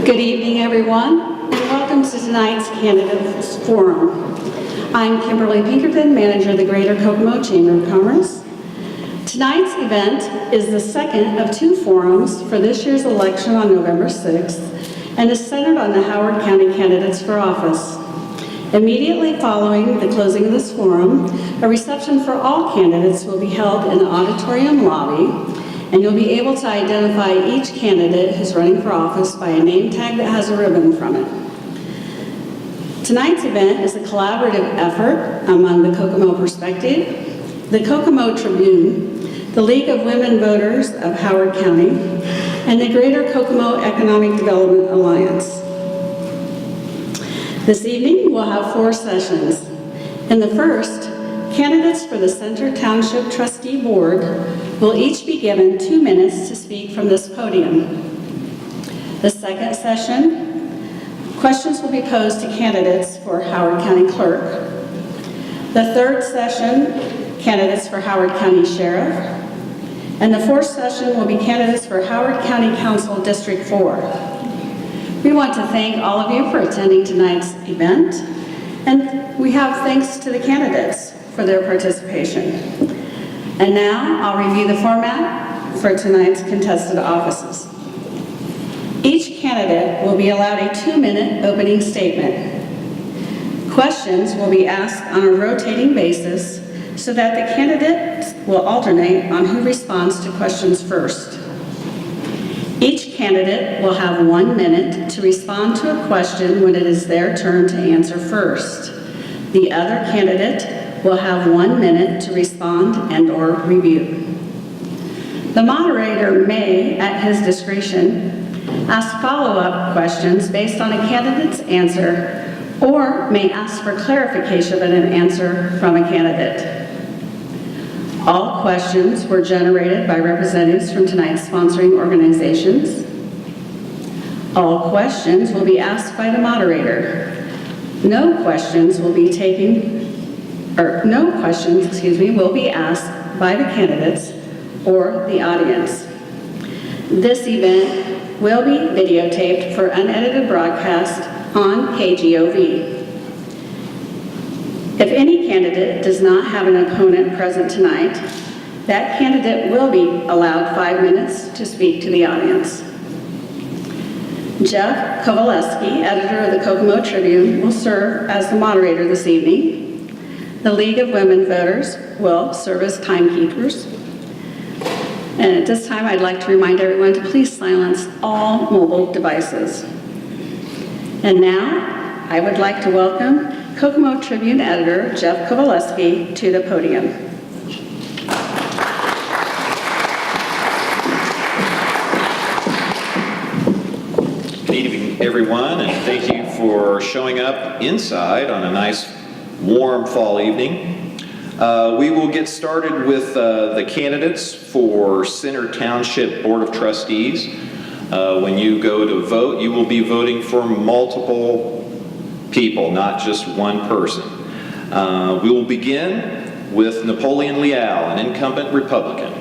Good evening, everyone, and welcome to tonight's Candidates Forum. I'm Kimberly Pinkerton, manager of the Greater Kokomo Chamber of Commerce. Tonight's event is the second of two forums for this year's election on November 6th and is centered on the Howard County candidates for office. Immediately following the closing of this forum, a reception for all candidates will be held in the auditorium lobby, and you'll be able to identify each candidate who's running for office by a name tag that has a ribbon from it. Tonight's event is a collaborative effort among the Kokomo Perspective, the Kokomo Tribune, the League of Women Voters of Howard County, and the Greater Kokomo Economic Development Alliance. This evening, we'll have 4 sessions. In the first, candidates for the Center Township Trustee Board will each be given 2 minutes to speak from this podium. The second session, questions will be posed to candidates for Howard County Clerk. The third session, candidates for Howard County Sheriff. And the fourth session will be candidates for Howard County Council District 4. We want to thank all of you for attending tonight's event, and we have thanks to the candidates for their participation. And now I'll review the format for tonight's contested offices. Each candidate will be allowed a 2-minute opening statement. Questions will be asked on a rotating basis so that the candidates will alternate on who responds to questions first. Each candidate will have 1 minute to respond to a question when it is their turn to answer first. The other candidate will have 1 minute to respond and/or review. The moderator may, at his discretion, ask follow-up questions based on a candidate's answer or may ask for clarification of an answer from a candidate. All questions were generated by representatives from tonight's sponsoring organizations. All questions will be asked by the moderator. No questions will be asked by the candidates or the audience. This event will be videotaped for unedited broadcast on KGOV. If any candidate does not have an opponent present tonight, that candidate will be allowed 5 minutes to speak to the audience. Jeff Kowaleski, editor of the Kokomo Tribune, will serve as the moderator this evening. The League of Women Voters will serve as timekeepers. And at this time, I'd like to remind everyone to please silence all mobile devices. And now, I would like to welcome Kokomo Tribune editor Jeff Kowaleski to the podium. Good evening, everyone, and thank you for showing up inside on a nice, warm fall evening. We will get started with the candidates for Center Township Board of Trustees. When you go to vote, you will be voting for multiple people, not just one person. We will begin with Napoleon Leal, an incumbent Republican.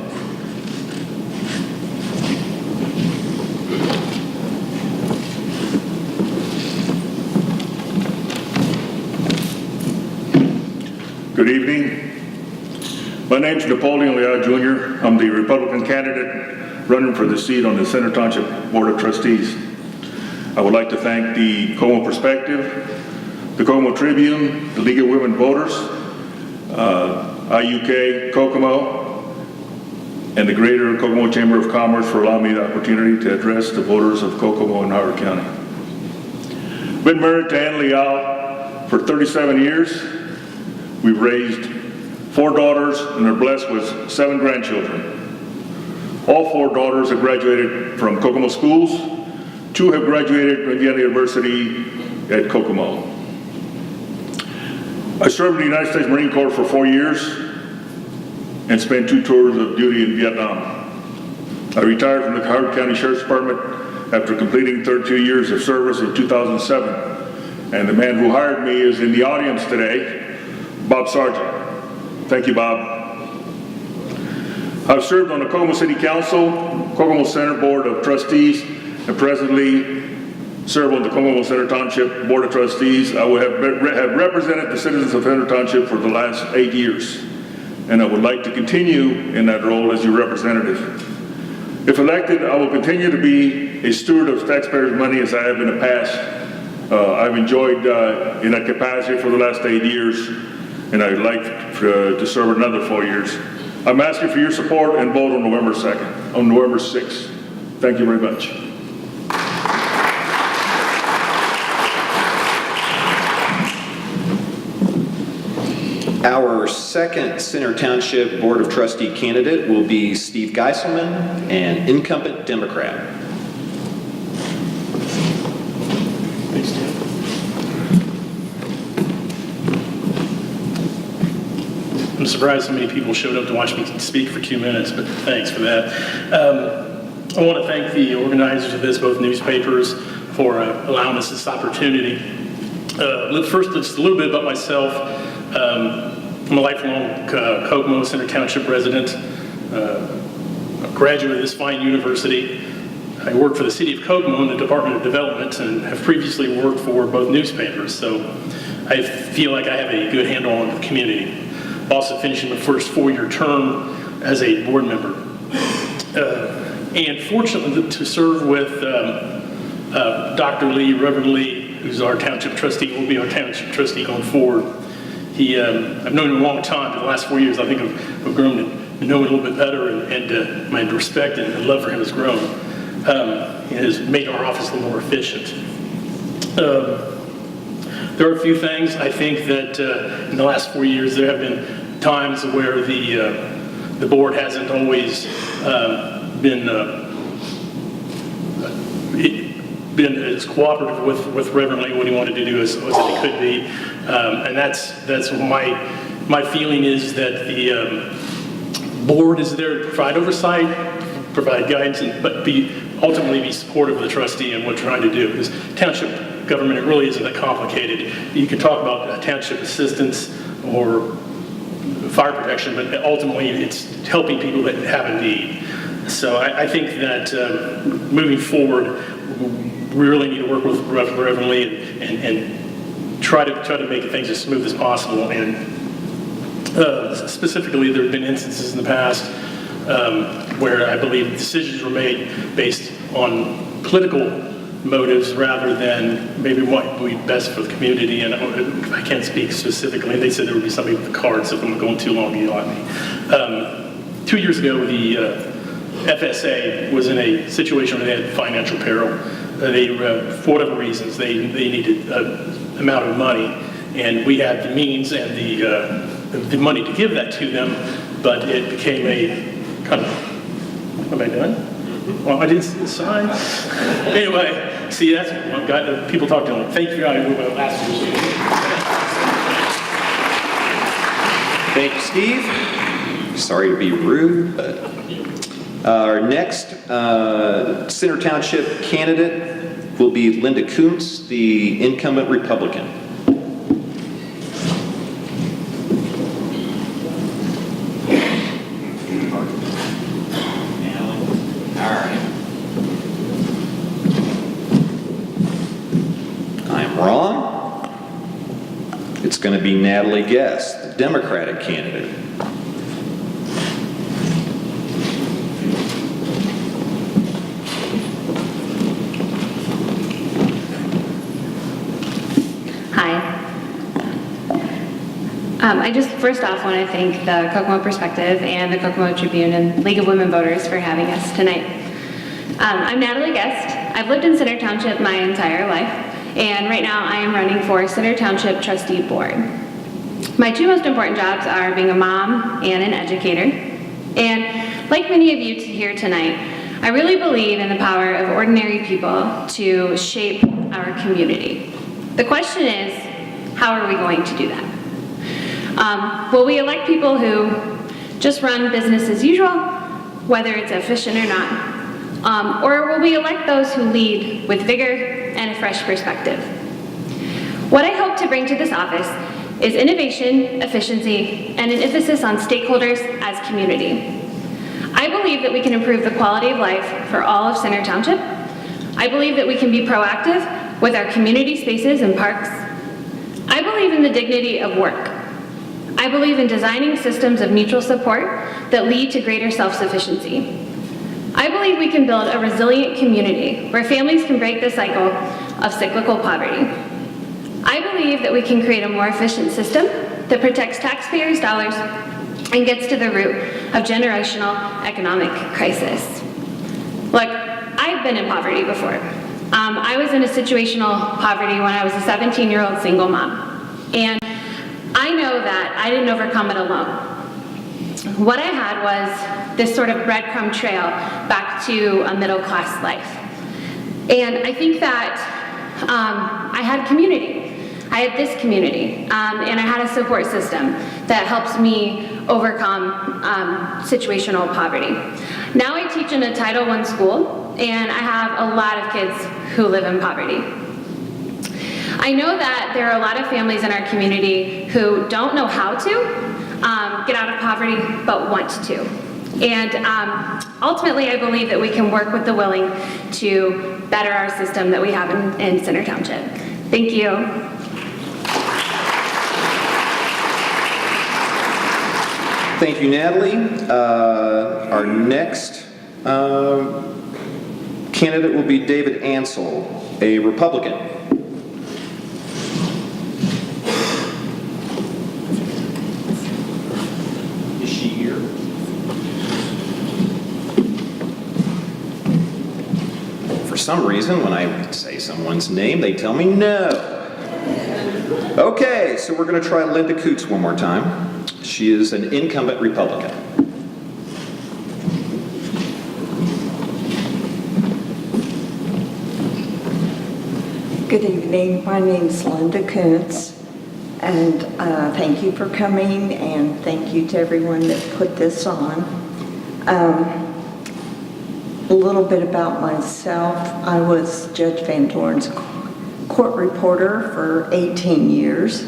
Good evening. My name is Napoleon Leal Jr. I'm the Republican candidate running for the seat on the Center Township Board of Trustees. I would like to thank the Kokomo Perspective, the Kokomo Tribune, the League of Women Voters, IUK Kokomo, and the Greater Kokomo Chamber of Commerce for allowing me the opportunity to address the voters of Kokomo and Howard County. I've been married to Ann Leal for 37 years. We've raised 4 daughters and are blessed with 7 grandchildren. All 4 daughters have graduated from Kokomo schools. 2 have graduated from Indiana University at Kokomo. I served in the United States Marine Corps for 4 years and spent 2 tours of duty in Vietnam. I retired from the Howard County Sheriff's Department after completing 32 years of service in 2007. And the man who hired me is in the audience today, Bob Sargent. Thank you, Bob. I've served on the Kokomo City Council, Kokomo Center Board of Trustees, and presently serve on the Kokomo Center Township Board of Trustees. I will have represented the citizens of Center Township for the last 8 years, and I would like to continue in that role as your representative. If elected, I will continue to be a steward of taxpayers' money as I have in the past. I've enjoyed in that capacity for the last 8 years, and I'd like to serve another 4 years. I'm asking for your support and vote on November 6th. Thank you very much. Our second Center Township Board of Trustee candidate will be Steve Geiselman, an incumbent Democrat. Thanks, Tim. I'm surprised so many people showed up to watch me speak for 2 minutes, but thanks for that. I want to thank the organizers of this, both newspapers, for allowing us this opportunity. First, just a little bit about myself. I'm a lifelong Kokomo Center Township resident, a graduate of this fine university. I work for the City of Kokomo in the Department of Development and have previously worked for both newspapers, so I feel like I have a good handle on the community. Also finishing the first 4-year term as a board member. And fortunately to serve with Dr. Lee, Reverend Lee, who's our township trustee, will be our township trustee going forward. I've known him a long time. For the last 4 years, I think I've grown to know him a little bit better, and my respect and love for him has grown. It has made our office a little more efficient. There are a few things I think that in the last 4 years there have been times where the board hasn't always been as cooperative with Reverend Lee what he wanted to do as it could be, and that's my feeling is that the board is there to provide oversight, provide guidance, but ultimately be supportive of the trustee and what we're trying to do. Because township government, it really isn't that complicated. You can talk about township assistance or fire protection, but ultimately it's helping people that have a need. So I think that moving forward, we really need to work with Reverend Lee and try to make things as smooth as possible. And specifically, there have been instances in the past where I believe decisions were made based on political motives rather than maybe what would be best for the community. And I can't speak specifically. They said there would be somebody with the cards, so if I'm going too long, yell at me. 2 years ago, the FSA was in a situation where they had financial peril. For whatever reasons, they needed an amount of money, and we had the means and the money to give that to them, but it became a kind of, am I done? Well, I didn't sign. Anyway, see, that's one guy that people talk to him. Thank you, I will ask you. Thank you, Steve. Sorry to be rude, but our next Center Township candidate will be Linda Kuntz, the incumbent Republican. I'm wrong. It's going to be Natalie Guest, the Democratic candidate. I just first off want to thank the Kokomo Perspective and the Kokomo Tribune and League of Women Voters for having us tonight. I'm Natalie Guest. I've lived in Center Township my entire life, and right now I am running for Center Township Trustee Board. My two most important jobs are being a mom and an educator, and like many of you here tonight, I really believe in the power of ordinary people to shape our community. The question is, how are we going to do that? Will we elect people who just run business as usual, whether it's efficient or not? Or will we elect those who lead with vigor and a fresh perspective? What I hope to bring to this office is innovation, efficiency, and an emphasis on stakeholders as community. I believe that we can improve the quality of life for all of Center Township I believe that we can be proactive with our community spaces and parks. I believe in the dignity of work. I believe in designing systems of mutual support that lead to greater self-sufficiency. I believe we can build a resilient community where families can break the cycle of cyclical poverty. I believe that we can create a more efficient system that protects taxpayers' dollars and gets to the root of generational economic crisis. Look, I've been in poverty before. I was in a situational poverty when I was a 17-year-old single mom. And I know that I didn't overcome it alone. What I had was this sort of breadcrumb trail back to a middle-class life. And I think that I had community. I had this community, and I had a support system that helps me overcome situational poverty. Now I teach in a Title I school, and I have a lot of kids who live in poverty. I know that there are a lot of families in our community who don't know how to get out of poverty, but want to. And ultimately, I believe that we can work with the willing to better our system that we have in Center Township. Thank you. Thank you, Natalie. Our next candidate will be David Ansel, a Republican. Is she here? For some reason, when I say someone's name, they tell me no. Okay, so we're going to try Linda Coots one more time. She is an incumbent Republican. Good evening. My name's Linda Kuntz, and thank you for coming, and thank you to everyone that put this on. A little bit about myself. I was Judge Van Doren's court reporter for 18 years.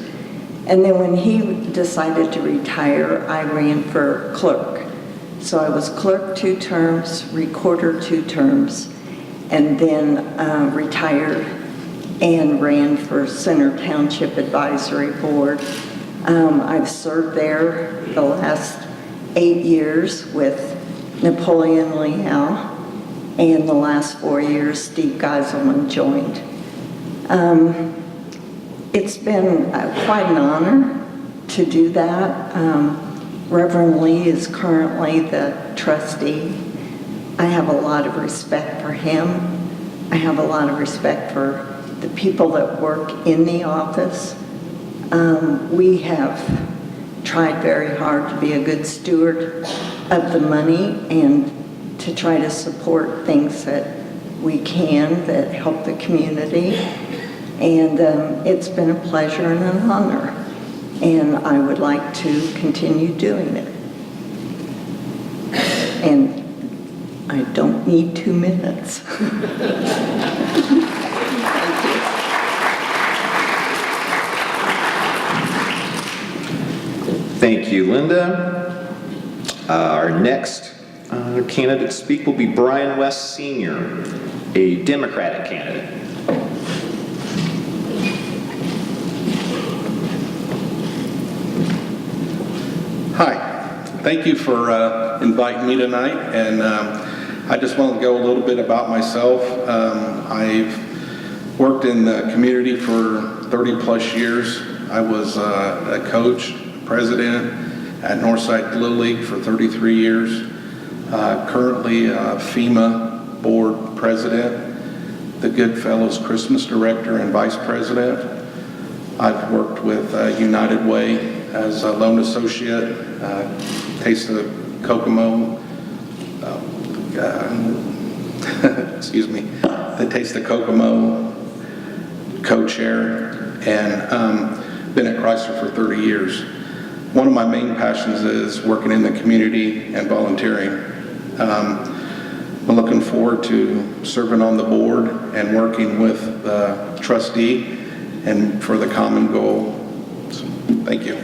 And then when he decided to retire, I ran for clerk. So I was clerk 2 terms, recorder 2 terms, and then retired and ran for Center Township Advisory Board. I've served there the last 8 years with Napoleon Leal, and the last 4 years Steve Geiselman joined. It's been quite an honor to do that. Reverend Lee is currently the trustee. I have a lot of respect for him. I have a lot of respect for the people that work in the office. We have tried very hard to be a good steward of the money and to try to support things that we can that help the community. And it's been a pleasure and an honor, and I would like to continue doing it. And I don't need 2 minutes. Thank you, Linda. Our next candidate to speak will be Brian West Sr., a Democratic candidate. Hi, thank you for inviting me tonight, and I just want to go a little bit about myself. I've worked in the community for 30 plus years. I was a coach, president at Northside Little League for 33 years. Currently a FEMA board president, the Goodfellows Christmas director and vice president. I've worked with United Way as a loan associate, Taste of Kokomo, excuse me, the Taste of Kokomo co-chair, and been at Chrysler for 30 years. One of my main passions is working in the community and volunteering. I'm looking forward to serving on the board and working with the trustee and for the common goal. So, thank you.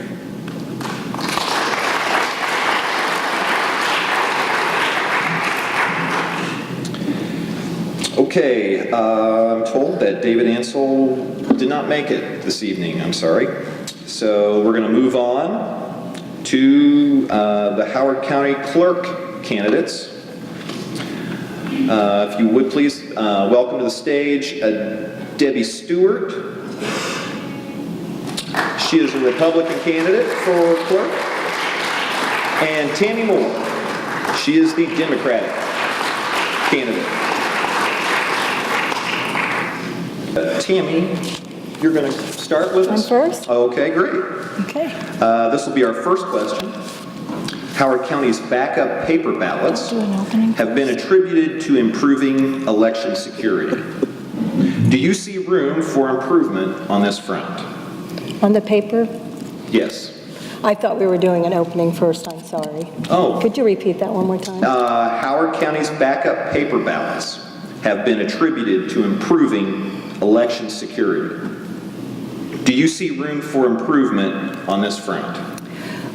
Okay, I'm told that David Ansel did not make it this evening, I'm sorry. So we're going to move on to the Howard County Clerk candidates. If you would please welcome to the stage Debbie Stewart. She is a Republican candidate for clerk. And Tammy Moore. She is the Democratic candidate. Tammy, you're going to start with us? I'm first? Okay, great. Okay. This will be our first question. Howard County's backup paper ballots have been attributed to improving election security. Do you see room for improvement on this front? On the paper? Yes. I thought we were doing an opening first, I'm sorry. Oh. Could you repeat that one more time? Howard County's backup paper ballots have been attributed to improving election security. Do you see room for improvement on this front?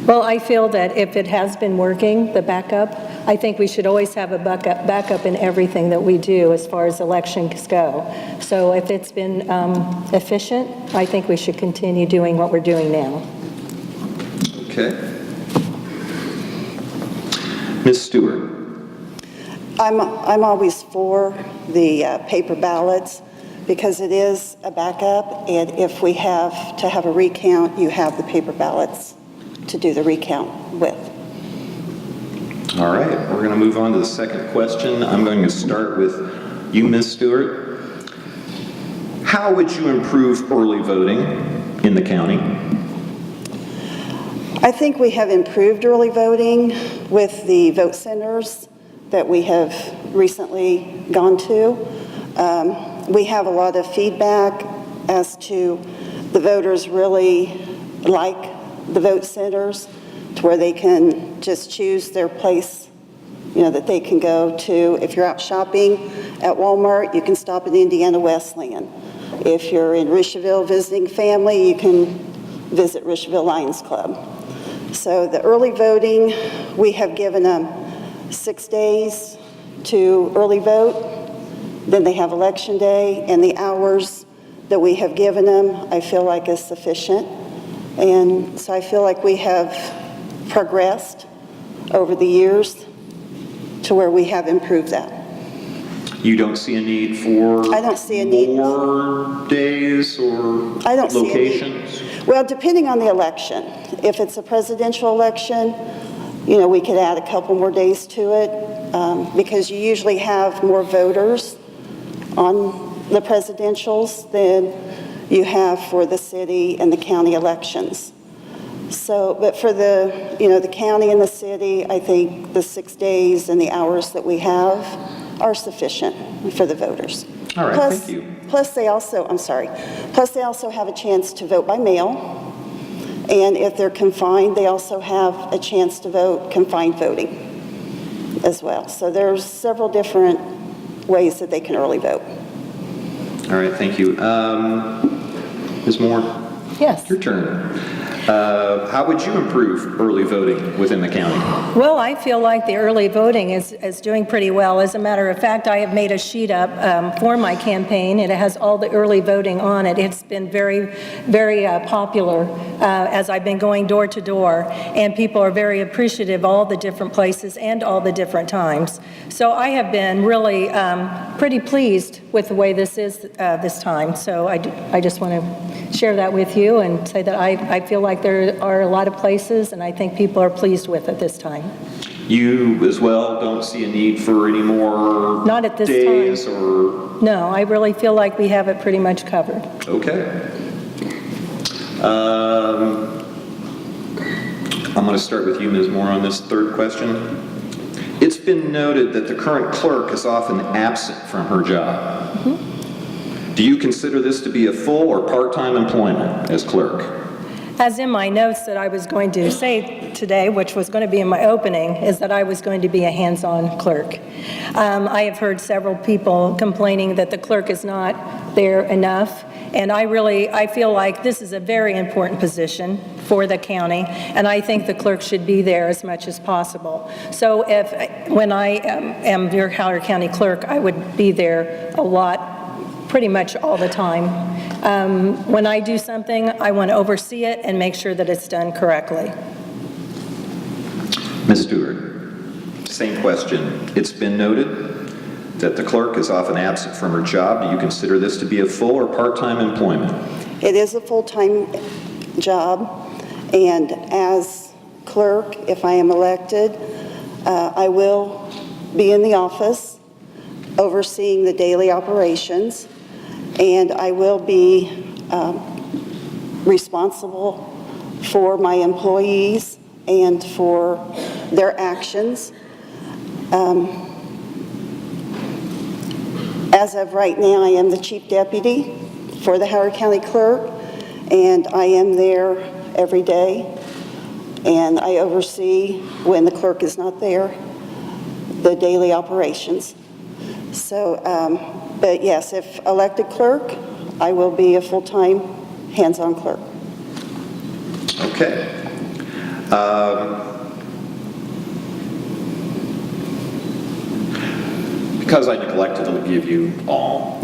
Well, I feel that if it has been working, the backup, I think we should always have a backup in everything that we do as far as elections go. So if it's been efficient, I think we should continue doing what we're doing now. Okay. Ms. Stewart. I'm always for the paper ballots because it is a backup, and if we have to have a recount, you have the paper ballots to do the recount with. All right, we're going to move on to the second question. I'm going to start with you, Ms. Stewart. How would you improve early voting in the county? I think we have improved early voting with the vote centers that we have recently gone to. We have a lot of feedback as to the voters really like the vote centers to where they can just choose their place, that they can go to. If you're out shopping at Walmart, you can stop at Indiana Wesleyan. If you're in Richeville visiting family, you can visit Richeville Lions Club. So the early voting, we have given them 6 days to early vote. Then they have election day, and the hours that we have given them, I feel like is sufficient. And so I feel like we have progressed over the years to where we have improved that. You don't see a need for I don't see a need. more days or I don't see a need. locations? Well, depending on the election. If it's a presidential election, we could add a couple more days to it because you usually have more voters on the presidentials than you have for the city and the county elections. So, but for the county and the city, I think the 6 days and the hours that we have are sufficient for the voters. All right, plus, thank you. Plus they also have a chance to vote by mail. And if they're confined, they also have a chance to vote confined voting as well. So there's several different ways that they can early vote. All right, thank you. Ms. Moore? Yes. Your turn. How would you improve early voting within the county? Well, I feel like the early voting is doing pretty well. As a matter of fact, I have made a sheet up for my campaign, and it has all the early voting on it. It's been very, very popular as I've been going door to door, and people are very appreciative of all the different places and all the different times. So I have been really pretty pleased with the way this is this time. So I just want to share that with you and say that I feel like there are a lot of places, and I think people are pleased with it this time. You as well don't see a need for any more Not at this days time. or? No, I really feel like we have it pretty much covered. Okay. I'm going to start with you, Ms. Moore, on this third question. It's been noted that the current clerk is often absent from her job. Mm-hmm. Do you consider this to be a full or part-time employment as clerk? As in my notes that I was going to say today, which was going to be in my opening, is that I was going to be a hands-on clerk. I have heard several people complaining that the clerk is not there enough, and I feel like this is a very important position for the county, and I think the clerk should be there as much as possible. So when I am your Howard County clerk, I would be there a lot, pretty much all the time. When I do something, I want to oversee it and make sure that it's done correctly. Ms. Stewart, same question. It's been noted that the clerk is often absent from her job. Do you consider this to be a full or part-time employment? It is a full-time job, and as clerk, if I am elected, I will be in the office overseeing the daily operations, and I will be responsible for my employees and for their actions. As of right now, I am the Chief Deputy for the Howard County Clerk, and I am there every day, and I oversee, when the clerk is not there, the daily operations. So, but yes, if elected clerk, I will be a full-time, hands-on clerk. Okay. Because I neglected to give you all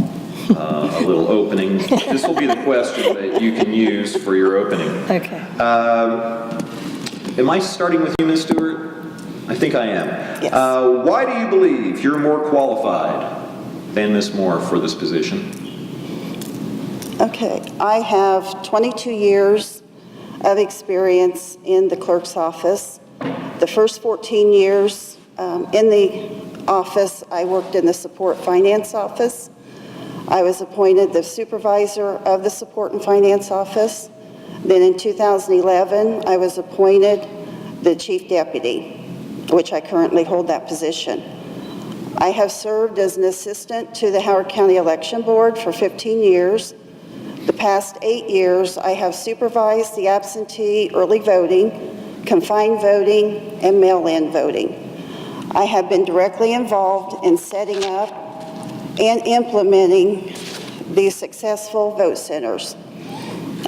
a little opening, this will be the question that you can use for your opening. Okay. Am I starting with you, Ms. Stewart? I think I am. Yes. Why do you believe you're more qualified than Ms. Moore for this position? Okay, I have 22 years of experience in the clerk's office. The first 14 years in the office, I worked in the support finance office. I was appointed the supervisor of the support and finance office. Then in 2011, I was appointed the chief deputy, which I currently hold that position. I have served as an assistant to the Howard County Election Board for 15 years. The past 8 years, I have supervised the absentee early voting, confined voting, and mail-in voting. I have been directly involved in setting up and implementing these successful vote centers.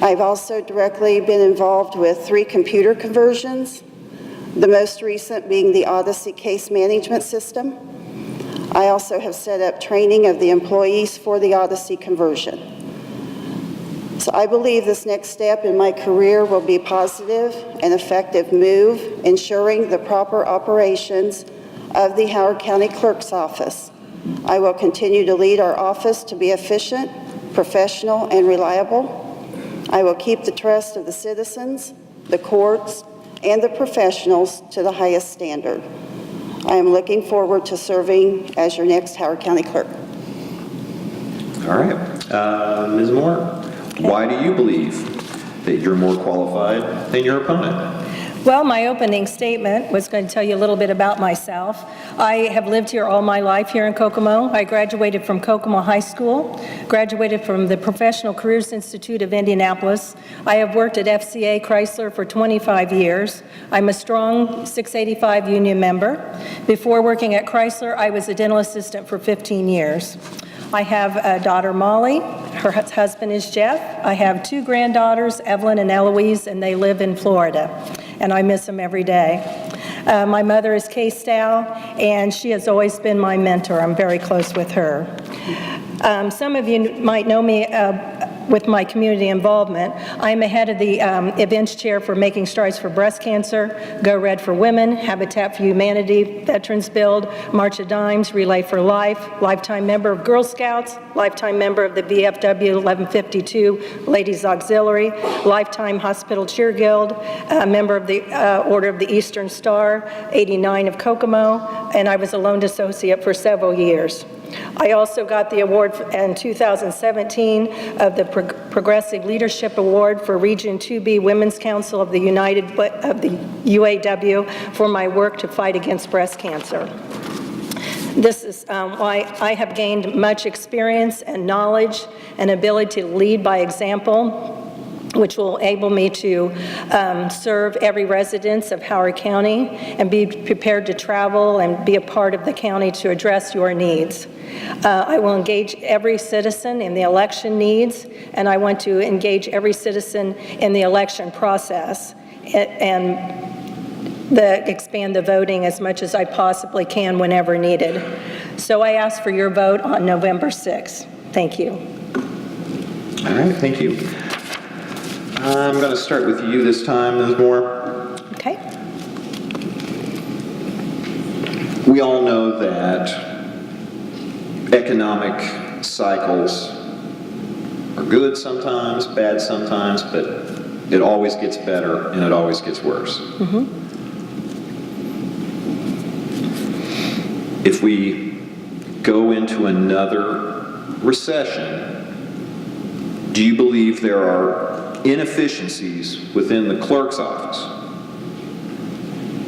I've also directly been involved with 3 computer conversions, the most recent being the Odyssey case management system. I also have set up training of the employees for the Odyssey conversion. So I believe this next step in my career will be a positive and effective move, ensuring the proper operations of the Howard County Clerk's Office. I will continue to lead our office to be efficient, professional, and reliable. I will keep the trust of the citizens, the courts, and the professionals to the highest standard. I am looking forward to serving as your next Howard County Clerk. All right. Ms. Moore, why do you believe that you're more qualified than your opponent? Well, my opening statement was going to tell you a little bit about myself. I have lived here all my life here in Kokomo. I graduated from Kokomo High School, graduated from the Professional Careers Institute of Indianapolis. I have worked at FCA Chrysler for 25 years. I'm a strong 685 union member. Before working at Chrysler, I was a dental assistant for 15 years. I have a daughter, Molly. Her husband is Jeff. I have 2 granddaughters, Evelyn and Eloise, and they live in Florida, and I miss them every day. My mother is Kay Stow, and she has always been my mentor. I'm very close with her. Some of you might know me with my community involvement. I'm ahead of the events chair for Making Strides for Breast Cancer, Go Red for Women, Habitat for Humanity, Veterans Build, March of Dimes, Relay for Life, lifetime member of Girl Scouts, lifetime member of the VFW 1152 Ladies Auxiliary, lifetime Hospital Cheer Guild, member of the Order of the Eastern Star, 89 of Kokomo, and I was a loaned associate for several years. I also got the award in 2017 of the Progressive Leadership Award for Region 2B Women's Council of the UAW for my work to fight against breast cancer. This is why I have gained much experience and knowledge and ability to lead by example. which will enable me to serve every resident of Howard County and be prepared to travel and be a part of the county to address your needs. I will engage every citizen in the election needs, and I want to engage every citizen in the election process and expand the voting as much as I possibly can whenever needed. So I ask for your vote on November 6th. Thank you. All right, thank you. I'm going to start with you this time, Ms. Moore. Okay. We all know that economic cycles are good sometimes, bad sometimes, but it always gets better and it always gets worse. If we go into another recession, do you believe there are inefficiencies within the clerk's office?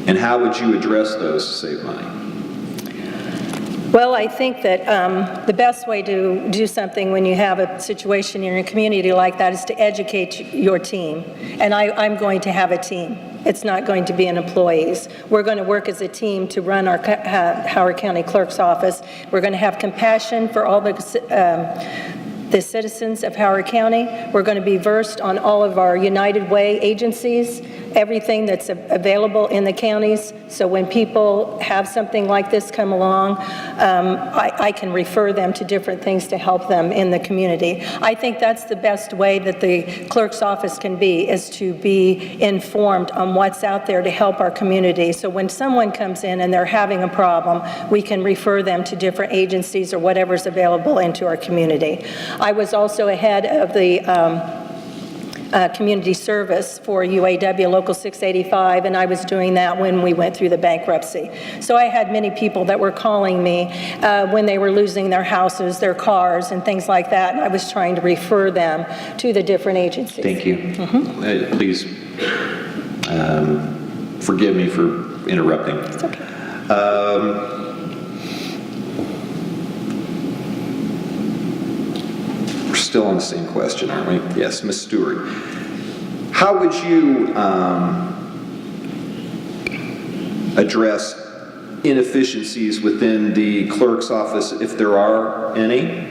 And how would you address those to save money? Well, I think that the best way to do something when you have a situation in your community like that is to educate your team. And I'm going to have a team. It's not going to be an employees. We're going to work as a team to run our Howard County Clerk's office. We're going to have compassion for all the citizens of Howard County. We're going to be versed on all of our United Way agencies, everything that's available in the counties. So when people have something like this come along, I can refer them to different things to help them in the community. I think that's the best way that the clerk's office can be, is to be informed on what's out there to help our community. So when someone comes in and they're having a problem, we can refer them to different agencies or whatever's available into our community. I was also head of the community service for UAW Local 685, and I was doing that when we went through the bankruptcy. So I had many people that were calling me when they were losing their houses, their cars, and things like that, and I was trying to refer them to the different agencies. Thank you. Please forgive me for interrupting. It's okay. We're still on the same question, aren't we? Yes, Ms. Stewart. How would you address inefficiencies within the clerk's office, if there are any?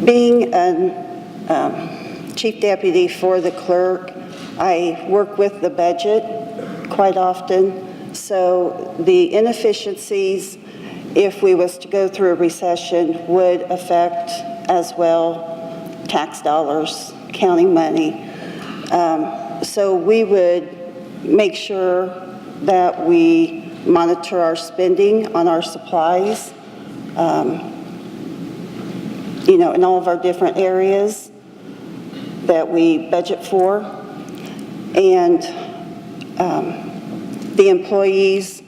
Being a chief deputy for the clerk, I work with the budget quite often. So the inefficiencies, if we was to go through a recession, would affect as well tax dollars, county money. So we would make sure that we monitor our spending on our supplies, in all of our different areas that we budget for. And the employees,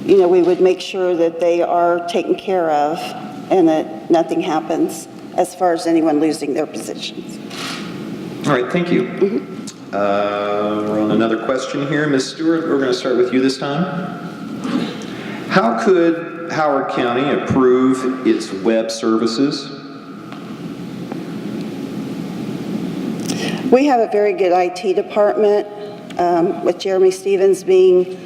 we would make sure that they are taken care of and that nothing happens as far as anyone losing their positions. All right, thank you. We're on another question here. Ms. Stewart, we're going to start with you this time. How could Howard County improve its web services? We have a very good IT department, with Jeremy Stevens being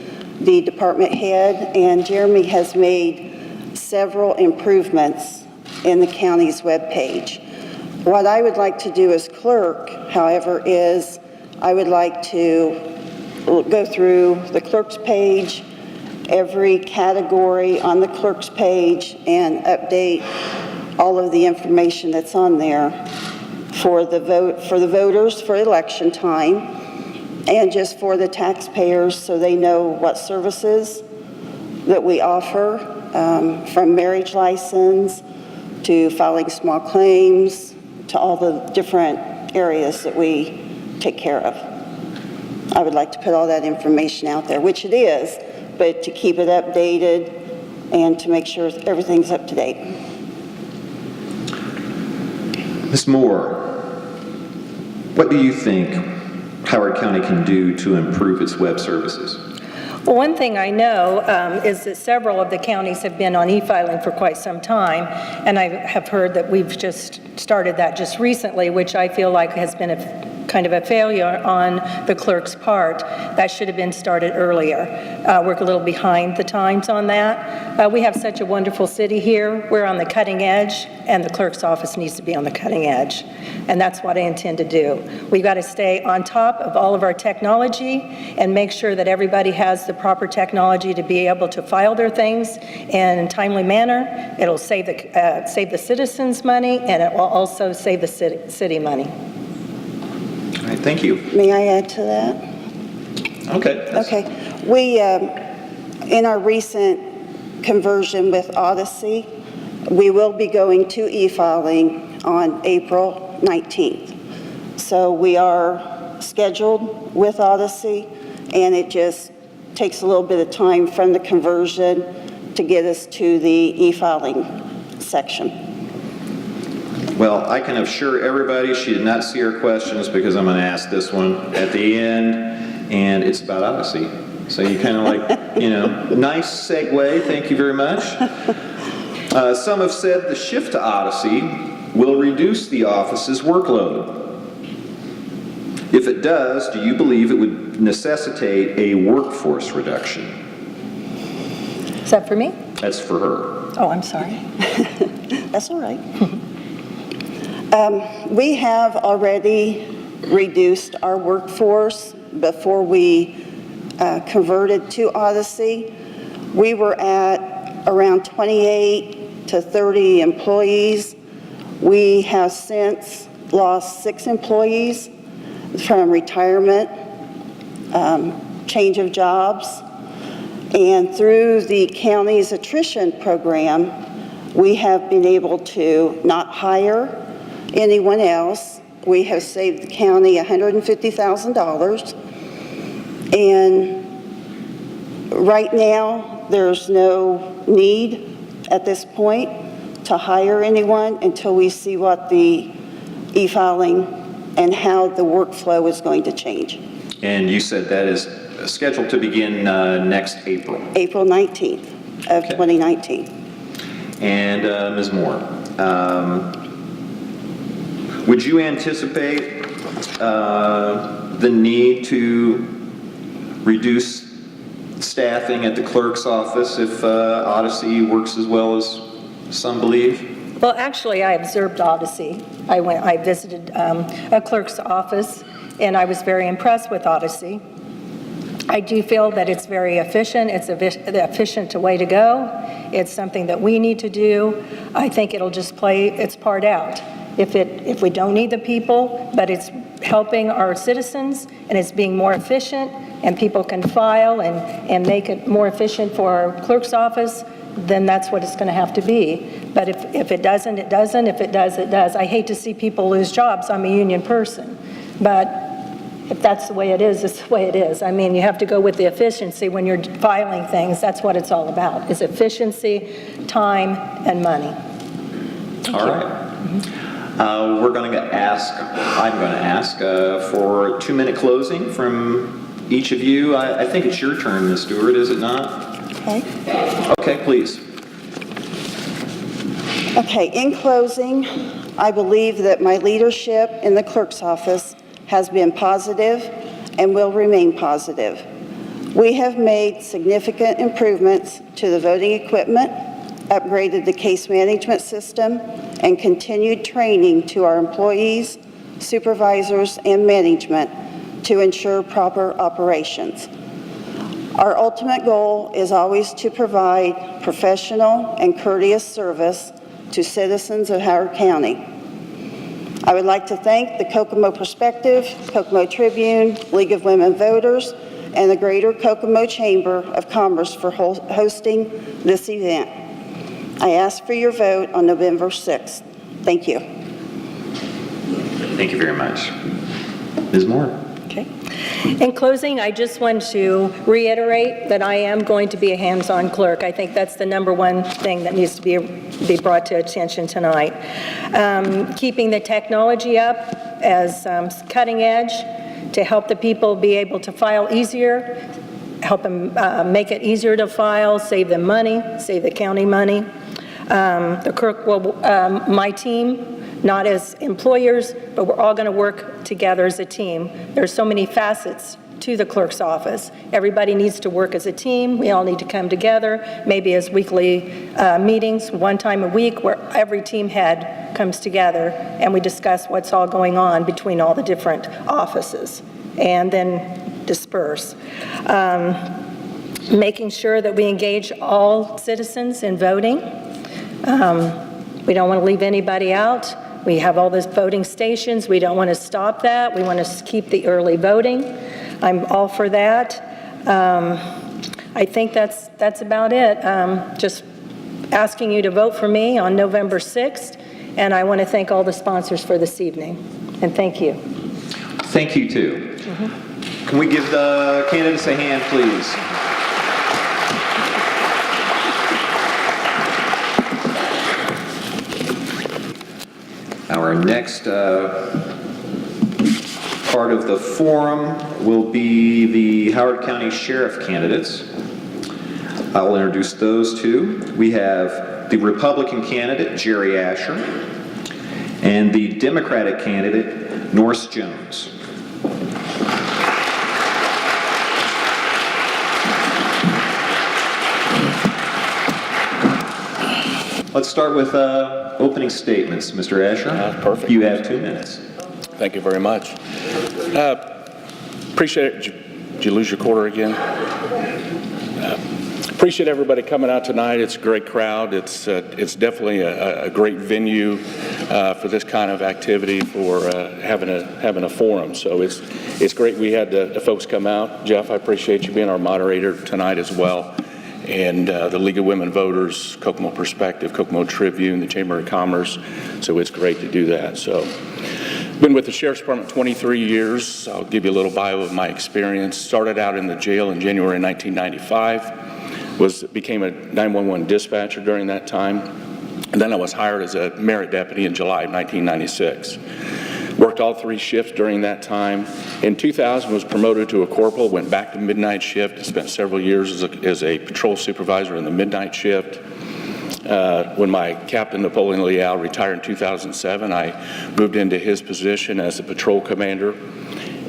the department head, and Jeremy has made several improvements in the county's webpage. What I would like to do as clerk, however, is I would like to go through the clerk's page, every category on the clerk's page, and update all of the information that's on there for the voters for election time, and just for the taxpayers so they know what services that we offer, from marriage license to filing small claims to all the different areas that we take care of. I would like to put all that information out there, which it is, but to keep it updated and to make sure everything's up to date. Ms. Moore, what do you think Howard County can do to improve its web services? Well, one thing I know is that several of the counties have been on e-filing for quite some time, and I have heard that we've just started that just recently, which I feel like has been a kind of a failure on the clerk's part. That should have been started earlier. We're a little behind the times on that. We have such a wonderful city here. We're on the cutting edge, and the clerk's office needs to be on the cutting edge. And that's what I intend to do. We've got to stay on top of all of our technology and make sure that everybody has the proper technology to be able to file their things in a timely manner. It'll save the citizens money, and it will also save the city money. All right, thank you. May I add to that? Okay. Okay. We, in our recent conversion with Odyssey, we will be going to e-filing on April 19th. So we are scheduled with Odyssey, and it just takes a little bit of time from the conversion to get us to the e-filing section. Well, I can assure everybody she did not see her questions because I'm going to ask this one at the end, and it's about Odyssey. So you kind of like, nice segue. Thank you very much. Some have said the shift to Odyssey will reduce the office's workload. If it does, do you believe it would necessitate a workforce reduction? Is that for me? That's for her. Oh, I'm sorry. That's all right. We have already reduced our workforce before we converted to Odyssey. We were at around 28 to 30 employees. We have since lost 6 employees from retirement, change of jobs, and through the county's attrition program, we have been able to not hire anyone else. We have saved the county $150,000. And right now, there's no need at this point to hire anyone until we see what the e-filing and how the workflow is going to change. And you said that is scheduled to begin next April. April 19th of Okay. 2019. And Ms. Moore, would you anticipate the need to reduce staffing at the clerk's office if Odyssey works as well as some believe? Well, actually, I observed Odyssey. I visited a clerk's office, and I was very impressed with Odyssey. I do feel that it's very efficient. It's the efficient way to go. It's something that we need to do. I think it'll just play its part out. If we don't need the people, but it's helping our citizens, and it's being more efficient, and people can file and make it more efficient for our clerk's office, then that's what it's going to have to be. But if it doesn't, it doesn't. If it does, it does. I hate to see people lose jobs. I'm a union person. But if that's the way it is, it's the way it is. I mean, you have to go with the efficiency when you're filing things. That's what it's all about, is efficiency, time, and money. All right. I'm going to ask for a 2-minute closing from each of you. I think it's your turn, Ms. Stewart, is it not? Okay. Okay, please. Okay, in closing, I believe that my leadership in the clerk's office has been positive and will remain positive. We have made significant improvements to the voting equipment, upgraded the case management system, and continued training to our employees, supervisors, and management to ensure proper operations. Our ultimate goal is always to provide professional and courteous service to citizens of Howard County. I would like to thank the Kokomo Perspective, Kokomo Tribune, League of Women Voters, and the Greater Kokomo Chamber of Commerce for hosting this event. I ask for your vote on November 6th. Thank you. Thank you very much. Ms. Moore. Okay. In closing, I just want to reiterate that I am going to be a hands-on clerk. I think that's the number one thing that needs to be brought to attention tonight. Keeping the technology up as cutting edge to help the people be able to file easier, help them make it easier to file, save them money, save the county money. The clerk will, my team, not as employers, but we're all going to work together as a team. There's so many facets to the clerk's office. Everybody needs to work as a team. We all need to come together, maybe as weekly meetings, one time a week, where every team head comes together and we discuss what's all going on between all the different offices, and then disperse. Making sure that we engage all citizens in voting. We don't want to leave anybody out. We have all those voting stations. We don't want to stop that. We want to keep the early voting. I'm all for that. I think that's about it. Just asking you to vote for me on November 6th, and I want to thank all the sponsors for this evening. And thank you. Thank you, too. Can we give the candidates a hand, please? Our next part of the forum will be the Howard County Sheriff candidates. I will introduce those two. We have the Republican candidate, Jerry Asher, and the Democratic candidate, Norris Jones. Let's start with opening statements. Mr. Asher, perfect. You have 2 minutes. Thank you very much. Appreciate it. Did you lose your quarter again? Appreciate everybody coming out tonight. It's a great crowd. It's definitely a great venue for this kind of activity, for having a forum. So it's great we had the folks come out. Jeff, I appreciate you being our moderator tonight as well. And the League of Women Voters, Kokomo Perspective, Kokomo Tribune, the Chamber of Commerce. So it's great to do that. So been with the Sheriff's Department 23 years. I'll give you a little bio of my experience. Started out in the jail in January 1995. Became a 911 dispatcher during that time. And then I was hired as a merit deputy in July of 1996. Worked all 3 shifts during that time. In 2000, was promoted to a corporal, went back to midnight shift, spent several years as a patrol supervisor in the midnight shift. When my captain, Napoleon Leal, retired in 2007, I moved into his position as a patrol commander.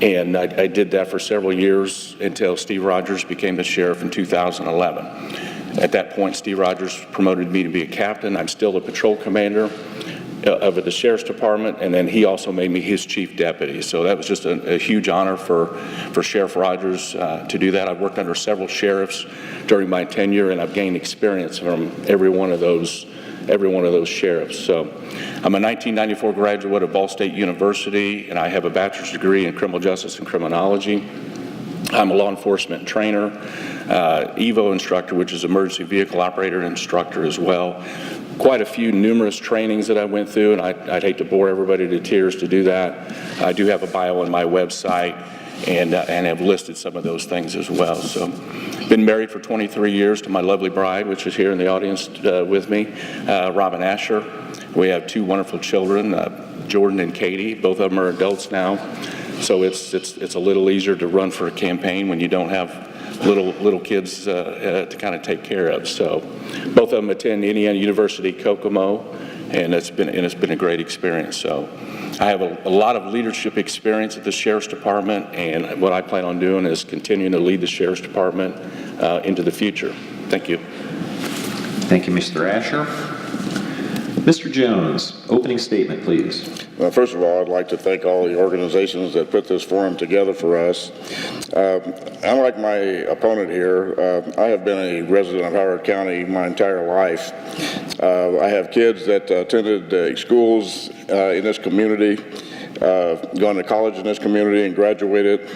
And I did that for several years until Steve Rogers became the sheriff in 2011. At that point, Steve Rogers promoted me to be a captain. I'm still a patrol commander of the Sheriff's Department, and then he also made me his chief deputy. So that was just a huge honor for Sheriff Rogers to do that. I've worked under several sheriffs during my tenure, and I've gained experience from every one of those sheriffs. So I'm a 1994 graduate of Ball State University, and I have a bachelor's degree in criminal justice and criminology. I'm a law enforcement trainer, EVO instructor, which is emergency vehicle operator instructor as well. Quite a few numerous trainings that I went through, and I'd hate to bore everybody to tears to do that. I do have a bio on my website and have listed some of those things as well. So been married for 23 years to my lovely bride, which is here in the audience with me, Robin Asher. We have 2 wonderful children, Jordan and Katie. Both of them are adults now. So it's a little easier to run for a campaign when you don't have little kids to kind of take care of. So both of them attend Indiana University Kokomo, and it's been a great experience. So I have a lot of leadership experience at the Sheriff's Department, and what I plan on doing is continuing to lead the Sheriff's Department into the future. Thank you. Thank you, Mr. Asher. Mr. Jones, opening statement, please. Well, first of all, I'd like to thank all the organizations that put this forum together for us. Unlike my opponent here, I have been a resident of Howard County my entire life. I have kids that attended schools in this community, gone to college in this community and graduated.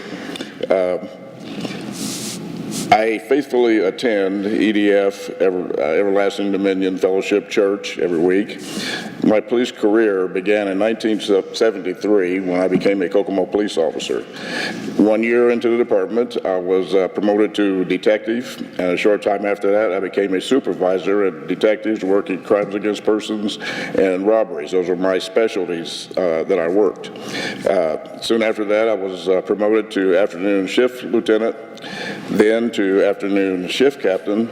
I faithfully attend EDF, Everlasting Dominion Fellowship Church, every week. My police career began in 1973 when I became a Kokomo police officer. 1 year into the department, I was promoted to detective, and a short time after that, I became a supervisor at detectives working crimes against persons and robberies. Those are my specialties that I worked. Soon after that, I was promoted to afternoon shift lieutenant, then to afternoon shift captain.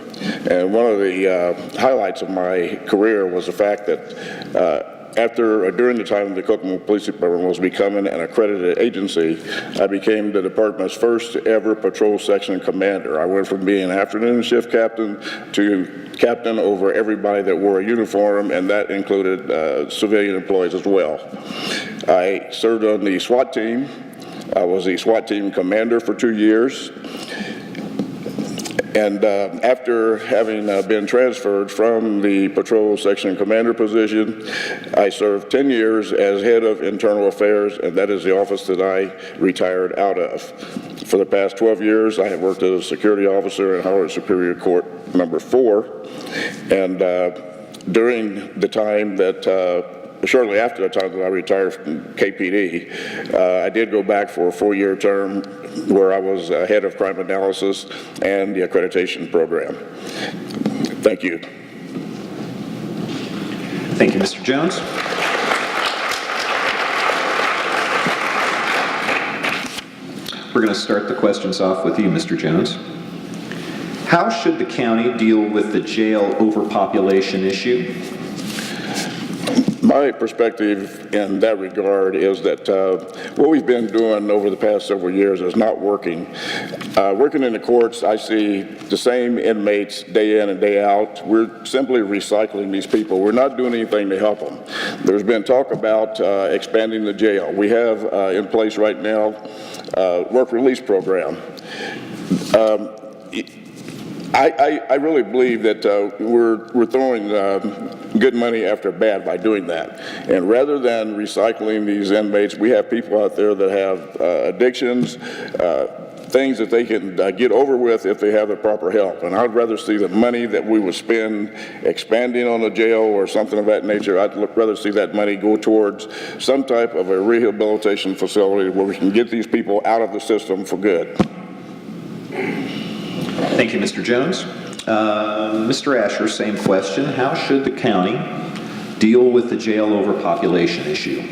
And one of the highlights of my career was the fact that during the time the Kokomo Police Department was becoming an accredited agency, I became the department's first ever patrol section commander. I went from being afternoon shift captain to captain over everybody that wore a uniform, and that included civilian employees as well. I served on the SWAT team. I was the SWAT team commander for 2 years. And after having been transferred from the patrol section commander position, I served 10 years as head of internal affairs, and that is the office that I retired out of. For the past 12 years, I have worked as a security officer in Howard Superior Court number 4. And during the time that shortly after the time that I retired from KPD, I did go back for a 4-year term where I was head of crime analysis and the accreditation program. Thank you. Thank you, Mr. Jones. We're going to start the questions off with you, Mr. Jones. How should the county deal with the jail overpopulation issue? My perspective in that regard is that what we've been doing over the past several years is not working. Working in the courts, I see the same inmates day in and day out. We're simply recycling these people. We're not doing anything to help them. There's been talk about expanding the jail. We have in place right now work release program. I really believe that we're throwing good money after bad by doing that. And rather than recycling these inmates, we have people out there that have addictions, things that they can get over with if they have the proper help. And I'd rather see the money that we would spend expanding on the jail or something of that nature, I'd rather see that money go towards some type of a rehabilitation facility where we can get these people out of the system for good. Thank you, Mr. Jones. Mr. Asher, same question. How should the county deal with the jail overpopulation issue?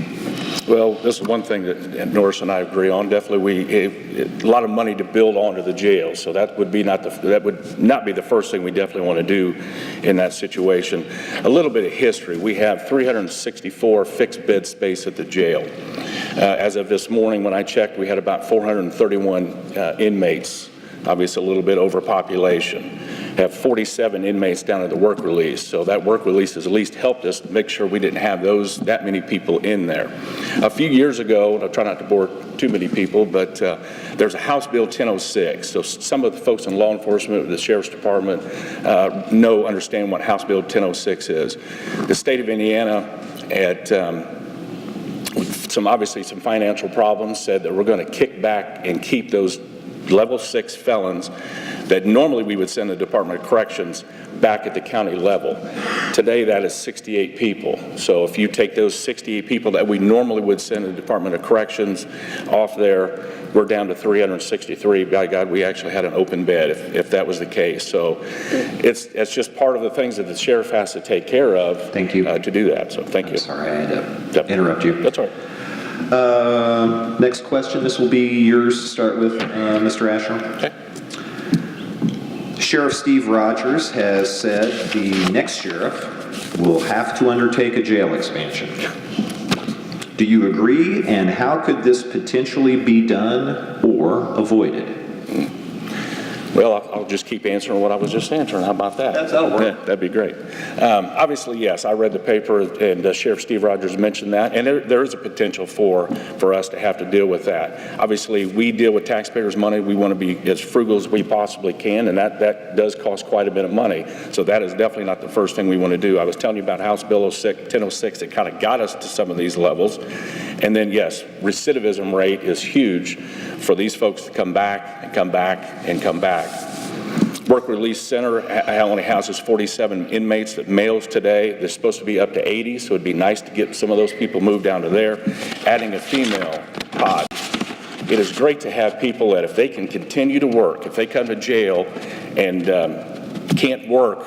Well, this is one thing that Norris and I agree on. Definitely, a lot of money to build onto the jail, so that would not be the first thing we definitely want to do in that situation. A little bit of history: we have 364 fixed bed space at the jail. As of this morning, when I checked, we had about 431 inmates. Obviously, a little bit overpopulation. Have 47 inmates down at the work release, so that work release has at least helped us make sure we didn't have that many people in there. A few years ago, and I'll try not to bore too many people, but there's a House Bill 1006. So some of the folks in law enforcement, the Sheriff's Department, understand what House Bill 1006 is. The state of Indiana had obviously some financial problems, said that we're going to kick back and keep those level 6 felons that normally we would send the Department of Corrections back at the county level. Today that is 68 people. So if you take those 68 people that we normally would send to the Department of Corrections off there, we're down to 363. By God, we actually had an open bed if that was the case. So it's just part of the things that the sheriff has to take care of. Thank you. To do that. So thank you. Sorry, I had to interrupt you. That's all right. Next question. This will be yours to start with, Mr. Asher. Okay. Sheriff Steve Rogers has said the next sheriff will have to undertake a jail expansion. Do you agree, and how could this potentially be done or avoided? Well, I'll just keep answering what I was just answering. How about that? That'll work. Yeah, that'd be great. Obviously, yes, I read the paper, and Sheriff Steve Rogers mentioned that, and there is a potential for us to have to deal with that. Obviously, we deal with taxpayers' money. We want to be as frugal as we possibly can, and that does cost quite a bit of money. So that is definitely not the first thing we want to do. I was telling you about House Bill 1006 that kind of got us to some of these levels. And then, yes, recidivism rate is huge for these folks to come back and come back and come back. Work Release Center only houses 47 inmates, males today. They're supposed to be up to 80, so it'd be nice to get some of those people moved down to there. Adding a female pod. It is great to have people that if they can continue to work, if they come to jail and can't work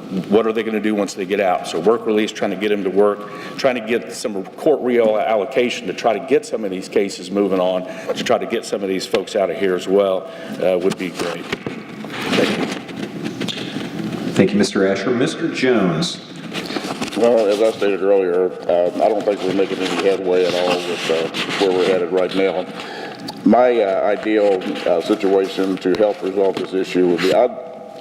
what are they going to do once they get out? So work release, trying to get them to work, trying to get some court reallocation to try to get some of these cases moving on, to try to get some of these folks out of here as well would be great. Thank you. Thank you, Mr. Asher. Mr. Jones. Well, as I stated earlier, I don't think we're making any headway at all with where we're headed right now. My ideal situation to help resolve this issue would be,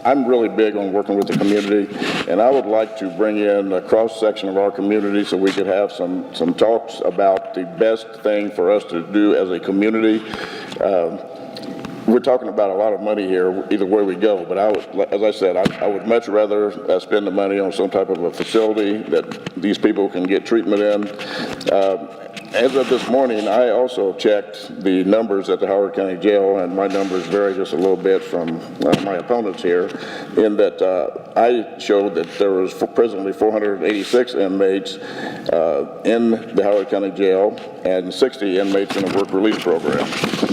I'm really big on working with the community, and I would like to bring in a cross-section of our community so we could have some talks about the best thing for us to do as a community. We're talking about a lot of money here, either way we go, but as I said, I would much rather spend the money on some type of a facility that these people can get treatment in. As of this morning, I also checked the numbers at the Howard County Jail, and my numbers vary just a little bit from my opponents here, in that I showed that there was presently 486 inmates in the Howard County Jail and 60 inmates in a work release program.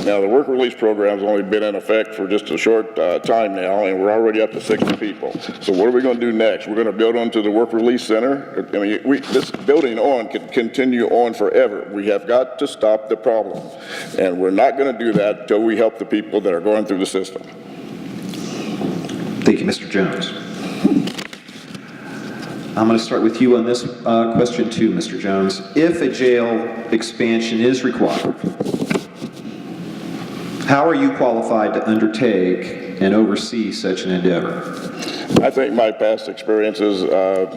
Now, the work release program has only been in effect for just a short time now, and we're already up to 60 people. So what are we going to do next? We're going to build onto the work release center. I mean, this building on can continue on forever. We have got to stop the problem, and we're not going to do that until we help the people that are going through the system. Thank you, Mr. Jones. I'm going to start with you on this question too, Mr. Jones. If a jail expansion is required, how are you qualified to undertake and oversee such an endeavor? I think my past experiences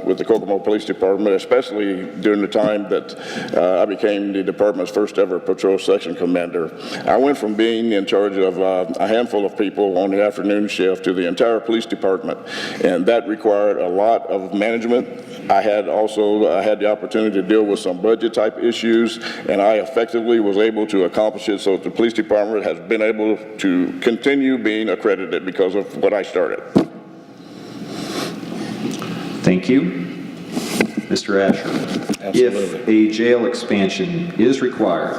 with the Kokomo Police Department, especially during the time that I became the department's first ever patrol section commander, I went from being in charge of a handful of people on the afternoon shift to the entire police department, and that required a lot of management. I had also had the opportunity to deal with some budget type issues, and I effectively was able to accomplish it so that the police department has been able to continue being accredited because of what I started. Thank you. Mr. Asher. Absolutely. If a jail expansion is required,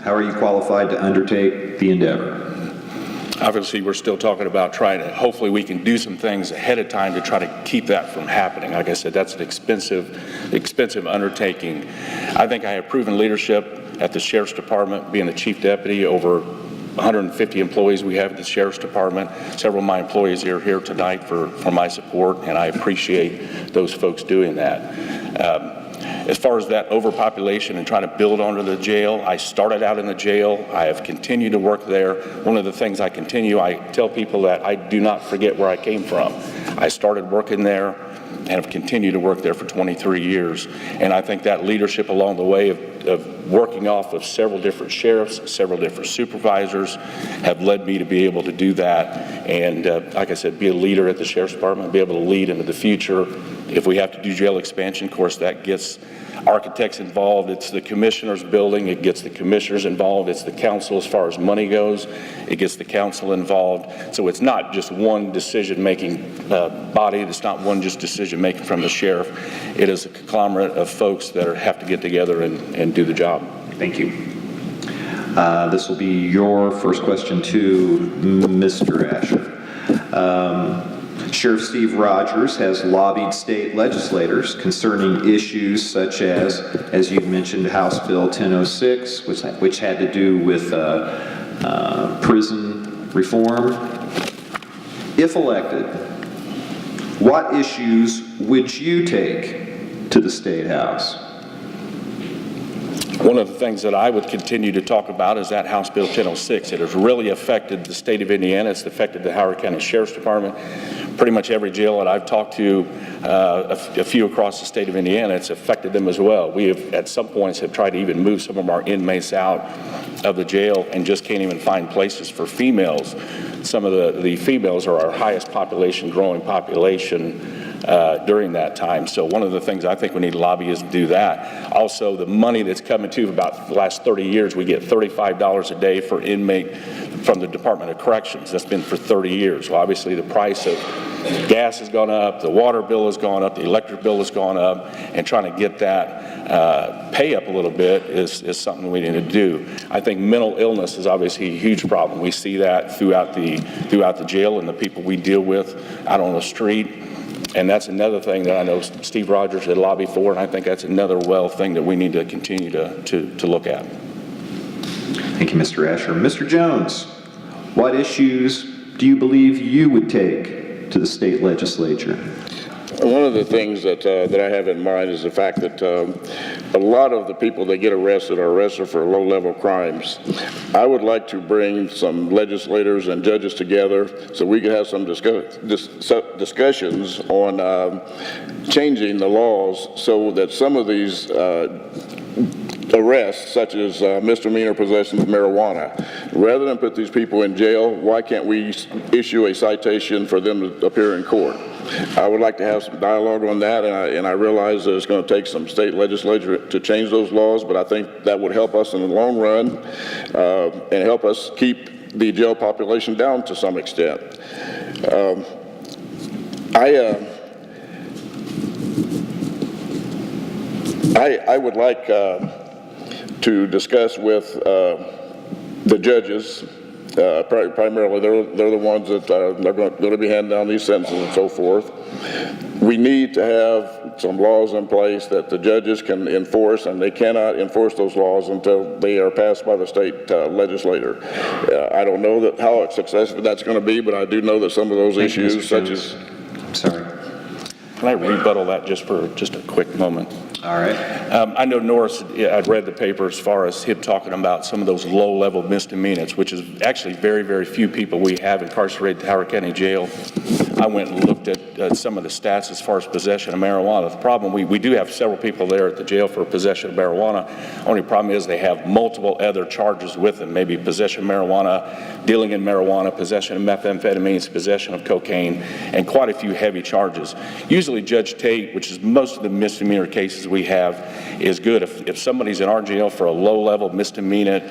how are you qualified to undertake the endeavor? Obviously, we're still talking about trying to, hopefully we can do some things ahead of time to try to keep that from happening. Like I said, that's an expensive undertaking. I think I have proven leadership at the Sheriff's Department, being the Chief Deputy, over 150 employees we have at the Sheriff's Department. Several of my employees are here tonight for my support, and I appreciate those folks doing that. As far as that overpopulation and trying to build onto the jail, I started out in the jail. I have continued to work there. One of the things I tell people that I do not forget where I came from. I started working there and have continued to work there for 23 years. And I think that leadership along the way of working off of several different sheriffs, several different supervisors, have led me to be able to do that. And like I said, be a leader at the Sheriff's Department, be able to lead into the future. If we have to do jail expansion, of course, that gets architects involved. It's the commissioner's building. It gets the commissioners involved. It's the council as far as money goes. It gets the council involved. So it's not just one decision-making body. It's not one just decision-making from the sheriff. It is a conglomerate of folks that have to get together and do the job. Thank you. This will be your first question to Mr. Asher. Sheriff Steve Rogers has lobbied state legislators concerning issues such as you've mentioned, House Bill 1006, which had to do with prison reform. If elected, what issues would you take to the State House? One of the things that I would continue to talk about is that House Bill 1006. It has really affected the state of Indiana. It's affected the Howard County Sheriff's Department. Pretty much every jail that I've talked to, a few across the state of Indiana, it's affected them as well. We have, at some points, have tried to even move some of our inmates out of the jail and just can't even find places for females. Some of the females are our highest population, growing population during that time. So one of the things I think we need to lobby is to do that. Also, the money that's coming to about the last 30 years, we get $35 a day for inmate from the Department of Corrections. That's been for 30 years. Well, obviously the price of gas has gone up, the water bill has gone up, the electric bill has gone up, and trying to get that pay up a little bit is something we need to do. I think mental illness is obviously a huge problem. We see that throughout the jail and the people we deal with out on the street. And that's another thing that I know Steve Rogers had lobbied for, and I think that's another thing that we need to continue to look at. Thank you, Mr. Asher. Mr. Jones, what issues do you believe you would take to the state legislature? One of the things that I have in mind is the fact that a lot of the people that get arrested are arrested for low-level crimes. I would like to bring some legislators and judges together so we could have some discussions on changing the laws so that some of these arrests, such as misdemeanor possession of marijuana, rather than put these people in jail, why can't we issue a citation for them to appear in court? I would like to have some dialogue on that, and I realize that it's going to take some state legislature to change those laws, but I think that would help us in the long run and help us keep the jail population down to some extent. I would like to discuss with the judges. Primarily, they're the ones that are going to be handing down these sentences and so forth. We need to have some laws in place that the judges can enforce, and they cannot enforce those laws until they are passed by the state legislator. I don't know how successful that's going to be, but I do know that some of those issues, such as... Sorry. Can I rebuttal that just for a quick moment? All right. I know Norris, I'd read the paper as far as him talking about some of those low-level misdemeanors, which is actually very, very few people we have incarcerated at Howard County Jail. I went and looked at some of the stats as far as possession of marijuana. The problem, we do have several people there at the jail for possession of marijuana. Only problem is they have multiple other charges with them, maybe possession of marijuana, dealing in marijuana, possession of methamphetamines, possession of cocaine, and quite a few heavy charges. Usually Judge Tate, which is most of the misdemeanor cases we have, is good. If somebody's in our jail for a low-level misdemeanor,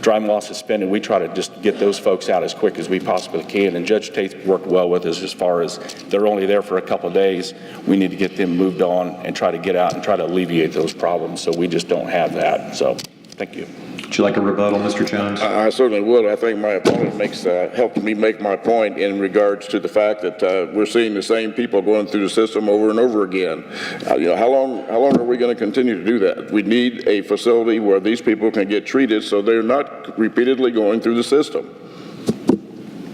driving while suspended, we try to just get those folks out as quick as we possibly can. And Judge Tate's worked well with us as far as they're only there for a couple of days. We need to get them moved on and try to get out and try to alleviate those problems. So we just don't have that. So thank you. Would you like a rebuttal, Mr. Jones? I certainly would. I think my opponent helped me make my point in regards to the fact that we're seeing the same people going through the system over and over again. How long are we going to continue to do that? We need a facility where these people can get treated so they're not repeatedly going through the system.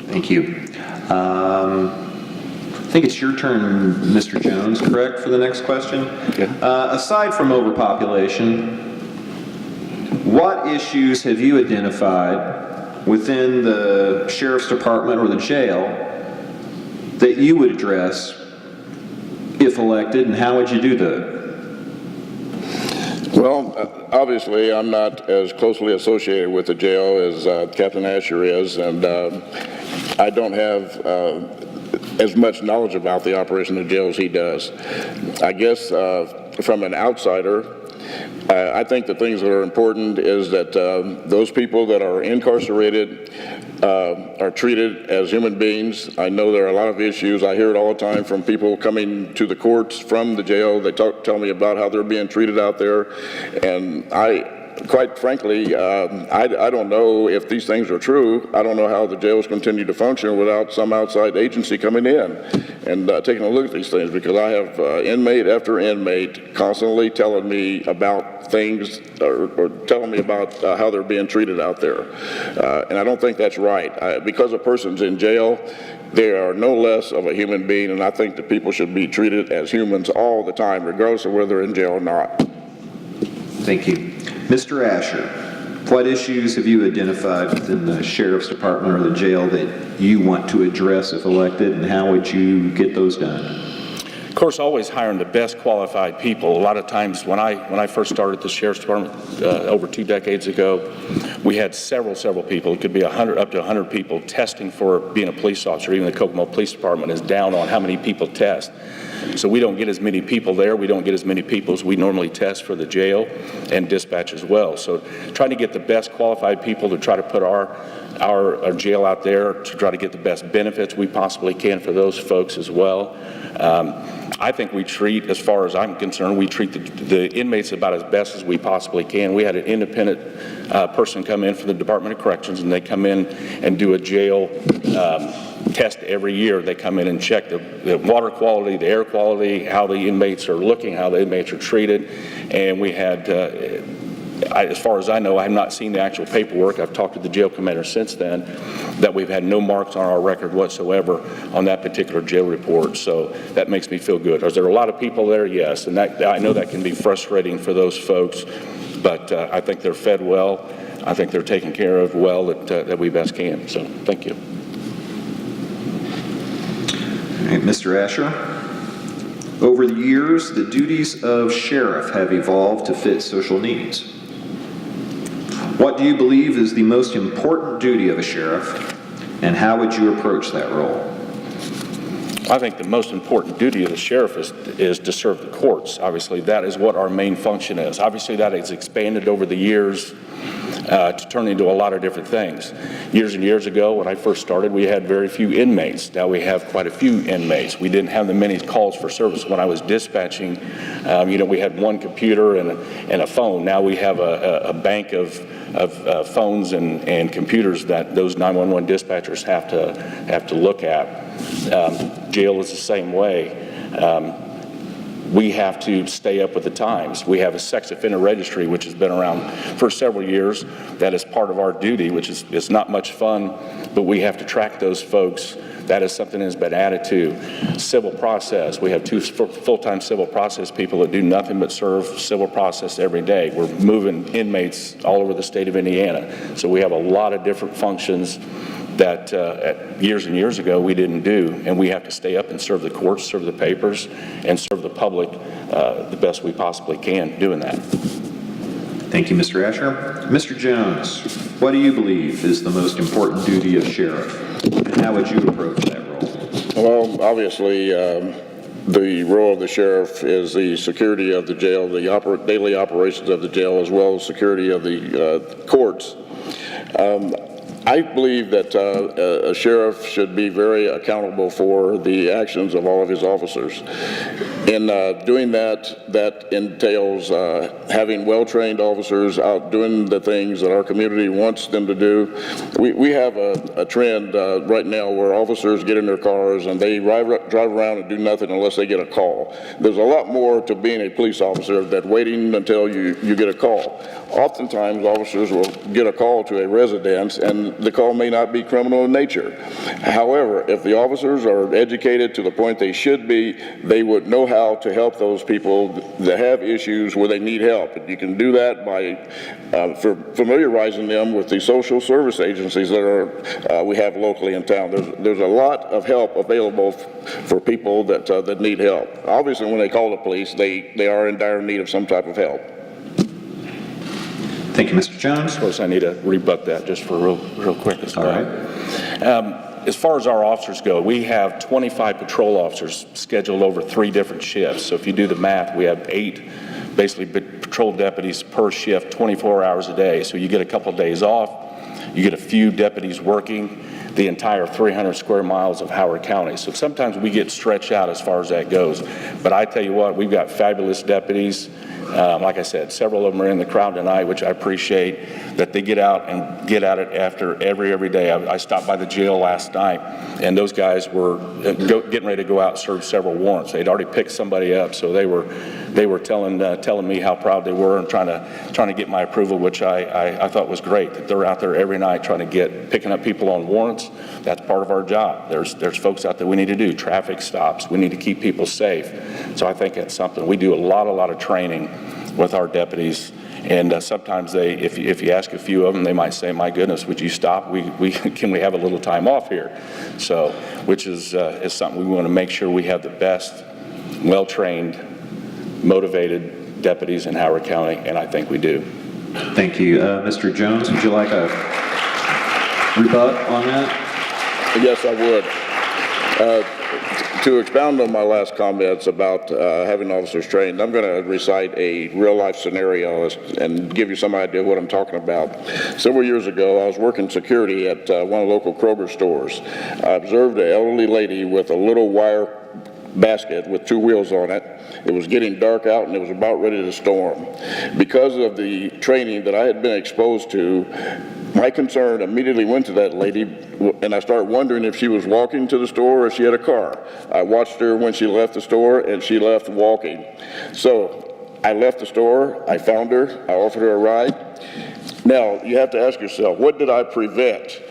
Thank you. I think it's your turn, Mr. Jones, correct, for the next question? Okay. Aside from overpopulation, what issues have you identified within the sheriff's department or the jail that you would address if elected, and how would you do that? Well, obviously, I'm not as closely associated with the jail as Captain Asher is, and I don't have as much knowledge about the operation of the jail as he does. I guess from an outsider, I think the things that are important is that those people that are incarcerated are treated as human beings. I know there are a lot of issues. I hear it all the time from people coming to the courts from the jail. They tell me about how they're being treated out there, and quite frankly, I don't know if these things are true. I don't know how the jails continue to function without some outside agency coming in and taking a look at these things, because I have inmate after inmate constantly telling me about things or telling me about how they're being treated out there. And I don't think that's right. Because a person's in jail, they are no less of a human being, and I think that people should be treated as humans all the time, regardless of whether they're in jail or not. Thank you. Mr. Asher, what issues have you identified within the sheriff's department or the jail that you want to address if elected, and how would you get those done? Of course, always hiring the best qualified people. A lot of times when I first started the sheriff's department over 2 decades ago, we had several people. It could be 100, up to 100 people testing for being a police officer. Even the Kokomo Police Department is down on how many people test. So we don't get as many people there. We don't get as many people as we normally test for the jail and dispatch as well. So trying to get the best qualified people to try to put our jail out there to try to get the best benefits we possibly can for those folks as well. I think we treat, as far as I'm concerned, we treat the inmates about as best as we possibly can. We had an independent person come in from the Department of Corrections, and they come in and do a jail test every year. They come in and check the water quality, the air quality, how the inmates are looking, how the inmates are treated. And we had, as far as I know, I have not seen the actual paperwork. I've talked to the jail commander since then, that we've had no marks on our record whatsoever on that particular jail report. So that makes me feel good. Is there a lot of people there? Yes. And that, I know that can be frustrating for those folks, but I think they're fed well. I think they're taken care of well that we best can. So thank you. All right, Mr. Asher. Over the years, the duties of sheriff have evolved to fit social needs. What do you believe is the most important duty of a sheriff, and how would you approach that role? I think the most important duty of the sheriff is to serve the courts. Obviously, that is what our main function is. Obviously, that has expanded over the years to turn into a lot of different things. Years and years ago, when I first started, we had very few inmates. Now we have quite a few inmates. We didn't have the many calls for service. When I was dispatching, we had one computer and a phone. Now we have a bank of phones and computers that those 911 dispatchers have to look at. Jail is the same way. We have to stay up with the times. We have a sex offender registry, which has been around for several years. That is part of our duty, which is not much fun, but we have to track those folks. That is something that has been added to. Civil process. We have 2 full-time civil process people that do nothing but serve civil process every day. We're moving inmates all over the state of Indiana. So we have a lot of different functions that years and years ago we didn't do, and we have to stay up and serve the courts, serve the papers, and serve the public the best we possibly can doing that. Thank you, Mr. Asher. Mr. Jones, what do you believe is the most important duty of sheriff, and how would you approach that role? Well, obviously, the role of the sheriff is the security of the jail, the daily operations of the jail, as well as security of the courts. I believe that a sheriff should be very accountable for the actions of all of his officers. In doing that, that entails having well-trained officers out doing the things that our community wants them to do. We have a trend right now where officers get in their cars and they drive around and do nothing unless they get a call. There's a lot more to being a police officer than waiting until you get a call. Oftentimes, officers will get a call to a residence, and the call may not be criminal in nature. However, if the officers are educated to the point they should be, they would know how to help those people that have issues where they need help. And you can do that by familiarizing them with the social service agencies that we have locally in town. There's a lot of help available for people that need help. Obviously, when they call the police, they are in dire need of some type of help. Thank you, Mr. Jones. Of course, I need to rebut that just for real quick as well. All right. As far as our officers go, we have 25 patrol officers scheduled over 3 different shifts. So if you do the math, we have 8 basically patrol deputies per shift, 24 hours a day. So you get a couple of days off, you get a few deputies working the entire 300 square miles of Howard County. So sometimes we get stretched out as far as that goes. But I tell you what, we've got fabulous deputies. Like I said, several of them are in the crowd tonight, which I appreciate, that they get out and get at it after every day. I stopped by the jail last night, and those guys were getting ready to go out and serve several warrants. They'd already picked somebody up, so they were telling me how proud they were and trying to get my approval, which I thought was great. That they're out there every night picking up people on warrants. That's part of our job. There's folks out there we need to do traffic stops. We need to keep people safe. So I think that's something we do a lot of training with our deputies, and sometimes if you ask a few of them, they might say, "My goodness, would you stop? Can we have a little time off here?" So, which is something we want to make sure we have the best, well-trained, motivated deputies in Howard County, and I think we do. Thank you, Mr. Jones. Would you like a rebut on that? Yes, I would. To expound on my last comments about having officers trained, I'm going to recite a real-life scenario and give you some idea of what I'm talking about. Several years ago, I was working security at one of the local Kroger stores. I observed an elderly lady with a little wire basket with 2 wheels on it. It was getting dark out and it was about ready to storm. Because of the training that I had been exposed to, My concern immediately went to that lady, and I started wondering if she was walking to the store or if she had a car. I watched her when she left the store, and she left walking. So I left the store, I found her, I offered her a ride. Now, you have to ask yourself, what did I prevent?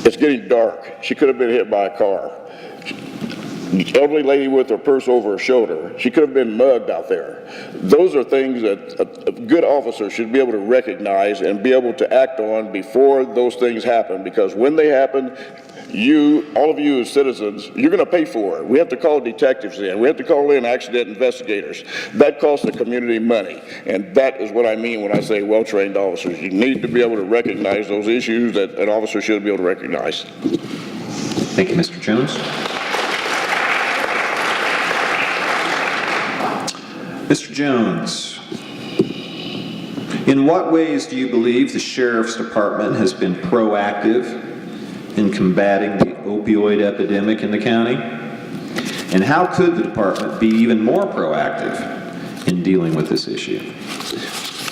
It's getting dark. She could have been hit by a car. Elderly lady with her purse over her shoulder. She could have been mugged out there. Those are things that a good officer should be able to recognize and be able to act on before those things happen, because when they happen, all of you as citizens, you're going to pay for it. We have to call detectives in. We have to call in accident investigators. That costs the community money. And that is what I mean when I say well-trained officers. You need to be able to recognize those issues that an officer should be able to recognize. Thank you, Mr. Jones. Mr. Jones, in what ways do you believe the Sheriff's Department has been proactive in combating the opioid epidemic in the county? And how could the department be even more proactive in dealing with this issue?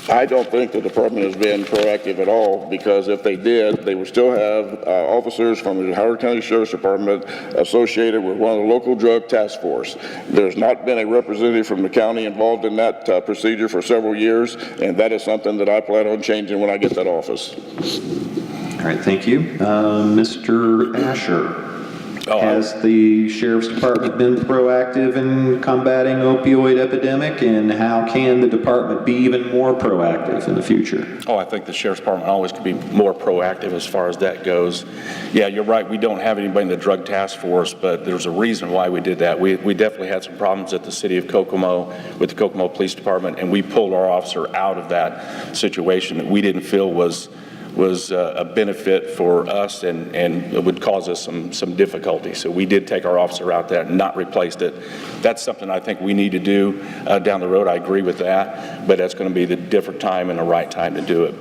I don't think the department has been proactive at all, because if they did, they would still have officers from the Howard County Sheriff's Department associated with one of the local drug task force. There's not been a representative from the county involved in that procedure for several years, and that is something that I plan on changing when I get that office. All right, thank you. Mr. Asher, has the Sheriff's Department been proactive in combating opioid epidemic, and how can the department be even more proactive in the future? Oh, I think the Sheriff's Department always could be more proactive as far as that goes. Yeah, you're right, we don't have anybody in the drug task force, but there's a reason why we did that. We definitely had some problems at the city of Kokomo with the Kokomo Police Department, and we pulled our officer out of that situation that we didn't feel was a benefit for us, and it would cause us some difficulty. So we did take our officer out there and not replaced it. That's something I think we need to do down the road. I agree with that, but that's going to be the different time and the right time to do it.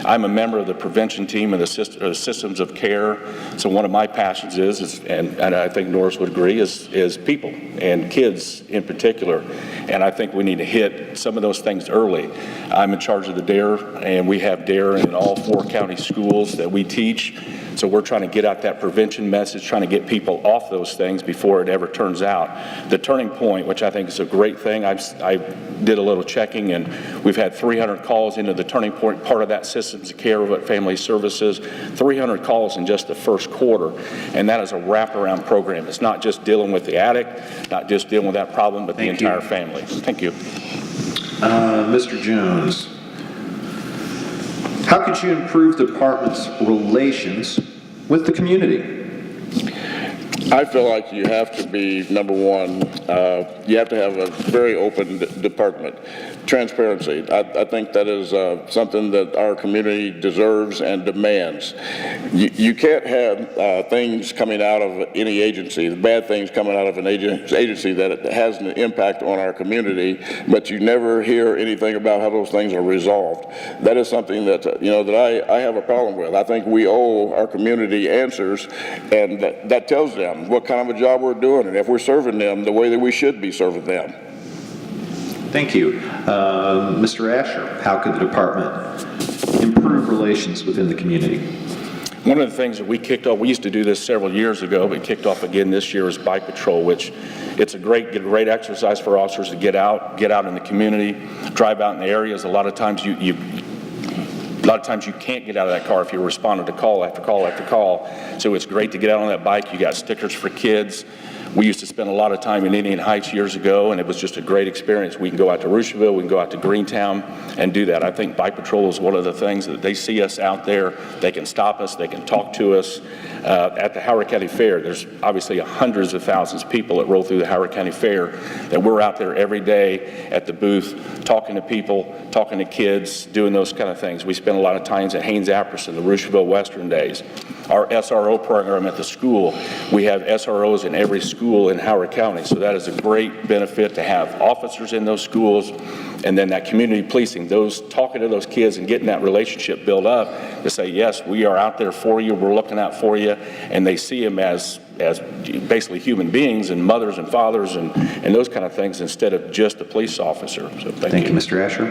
I'm a member of the prevention team and the systems of care. So one of my passions is and I think Norris would agree, is people and kids in particular. And I think we need to hit some of those things early. I'm in charge of the DARE, and we have DARE in all 4 county schools that we teach. So we're trying to get out that prevention message, trying to get people off those things before it ever turns out. The Turning Point, which I think is a great thing, I did a little checking, and we've had 300 calls into the Turning Point, part of that systems of care at Family Services, 300 calls in just the first quarter, and that is a wraparound program. It's not just dealing with the addict, not just dealing with that problem, but the entire family. Thank you. Mr. Jones, how could you improve the department's relations with the community? I feel like you have to be, number one, you have to have a very open department. Transparency. I think that is something that our community deserves and demands. You can't have things coming out of any agency, bad things coming out of an agency that has an impact on our community, but you never hear anything about how those things are resolved. That is something that, that I have a problem with. I think we owe our community answers, and that tells them what kind of a job we're doing and if we're serving them the way that we should be serving them. Thank you. Mr. Asher, how could the department improve relations within the community? One of the things that we kicked off, we used to do this several years ago, but kicked off again this year, is bike patrol, which it's a great exercise for officers to get out in the community, drive out in the areas. A lot of times you can't get out of that car if you're responding to call after call after call. So it's great to get out on that bike. You got stickers for kids. We used to spend a lot of time in Indian Heights years ago, and it was just a great experience. We can go out to Rushville, we can go out to Greentown and do that. I think bike patrol is one of the things that they see us out there, they can stop us, they can talk to us. At the Howard County Fair, there's obviously hundreds of thousands of people that roll through the Howard County Fair, that we're out there every day at the booth talking to people, talking to kids, doing those kind of things. We spend a lot of times at Haynes-Apperson, the Rushville Western Days. Our SRO program at the school, we have SROs in every school in Howard County, so that is a great benefit to have officers in those schools, and then that community policing, those talking to those kids and getting that relationship built up to say, yes, we are out there for you, we're looking out for you, and they see them as basically human beings and mothers and fathers and those kind of things instead of just a police officer. So thank you. Mr. Asher.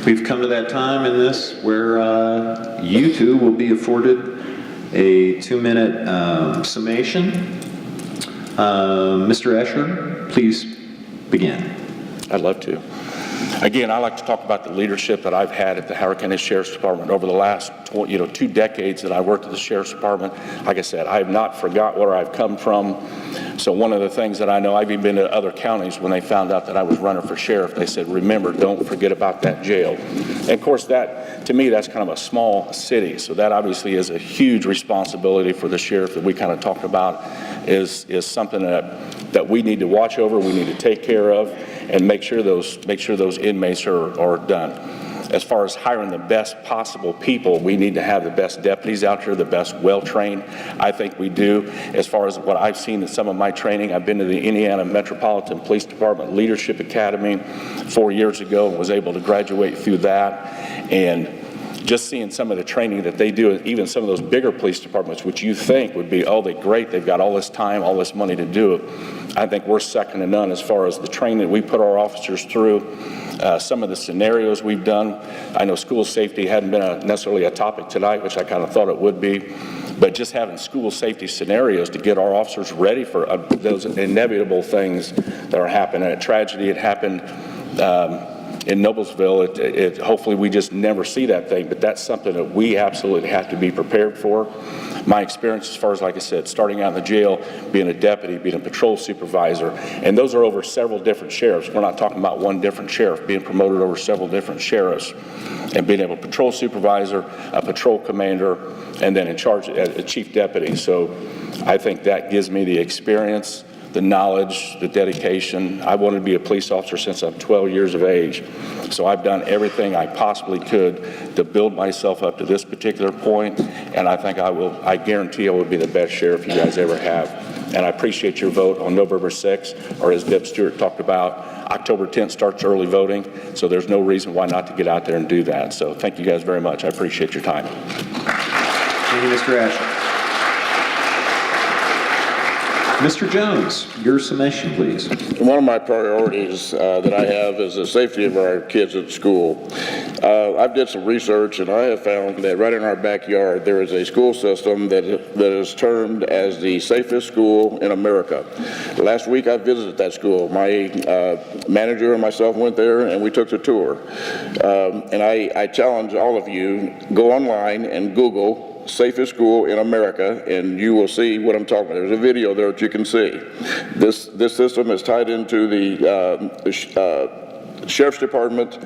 We've come to that time in this where you two will be afforded a 2-minute summation. Mr. Escher, please begin. I'd love to. Again, I like to talk about the leadership that I've had at the Howard County Sheriff's Department over the last 2 decades that I worked at the Sheriff's Department. Like I said, I have not forgot where I've come from. So one of the things that I know, I've even been to other counties when they found out that I was running for sheriff, they said, remember, don't forget about that jail. And of course, that, to me, that's kind of a small city. So that obviously is a huge responsibility for the sheriff that we kind of talked about is something that we need to watch over, we need to take care of, and make sure those inmates are done. As far as hiring the best possible people, we need to have the best deputies out here, the best well-trained. I think we do. As far as what I've seen in some of my training, I've been to the Indiana Metropolitan Police Department Leadership Academy 4 years ago and was able to graduate through that. And just seeing some of the training that they do, even some of those bigger police departments, which you think would be, oh, they're great, they've got all this time, all this money to do it. I think we're second to none as far as the training that we put our officers through. Some of the scenarios we've done. I know school safety hadn't been necessarily a topic tonight, which I kind of thought it would be, but just having school safety scenarios to get our officers ready for those inevitable things that are happening. A tragedy had happened in Noblesville. Hopefully we just never see that thing, but that's something that we absolutely have to be prepared for. My experience as far as, like I said, starting out in the jail, being a deputy, being a patrol supervisor, and those are over several different sheriffs. We're not talking about one different sheriff, being promoted over several different sheriffs, and being able to patrol supervisor, a patrol commander, and then in charge, a chief deputy. So I think that gives me the experience, the knowledge, the dedication. I wanted to be a police officer since I'm 12 years of age. So I've done everything I possibly could to build myself up to this particular point, and I think I guarantee I will be the best sheriff you guys ever have. And I appreciate your vote on November 6th, or as Deb Stewart talked about, October 10th starts early voting, so there's no reason why not to get out there and do that. So thank you guys very much. I appreciate your time. Thank you, Mr. Asher. Mr. Jones, your summation, please. One of my priorities that I have is the safety of our kids at school. I've did some research, and I have found that right in our backyard there is a school system that is termed as the safest school in America. Last week I visited that school. My manager and myself went there, and we took the tour. And I challenge all of you, go online and Google safest school in America, and you will see what I'm talking about. There's a video there that you can see. This system is tied into the Sheriff's Department.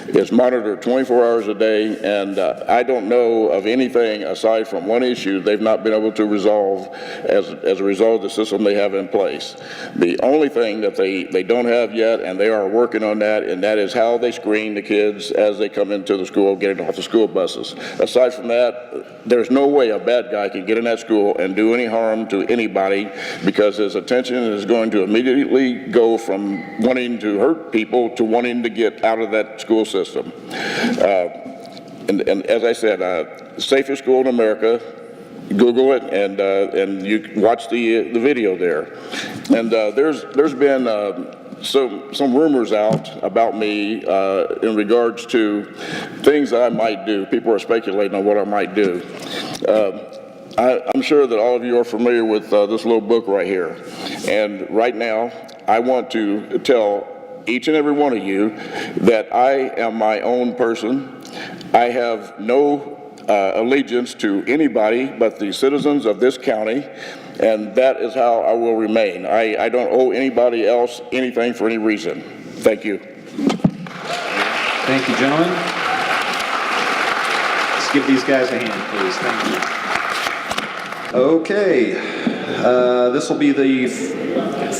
Is monitored 24 hours a day, and I don't know of anything aside from one issue they've not been able to resolve as a result of the system they have in place. The only thing that they don't have yet, and they are working on that, and that is how they screen the kids as they come into the school, getting off the school buses. Aside from that, there's no way a bad guy can get in that school and do any harm to anybody, because his attention is going to immediately go from wanting to hurt people to wanting to get out of that school system. And as I said, safest school in America, Google it, and you can watch the video there. And there's been some rumors out about me in regards to things that I might do. People are speculating on what I might do. I'm sure that all of you are familiar with this little book right here. And right now, I want to tell each and every one of you that I am my own person. I have no allegiance to anybody but the citizens of this county, and that is how I will remain. I don't owe anybody else anything for any reason. Thank you. Thank you, gentlemen. Let's give these guys a hand, please. Thank you. Okay, this will be the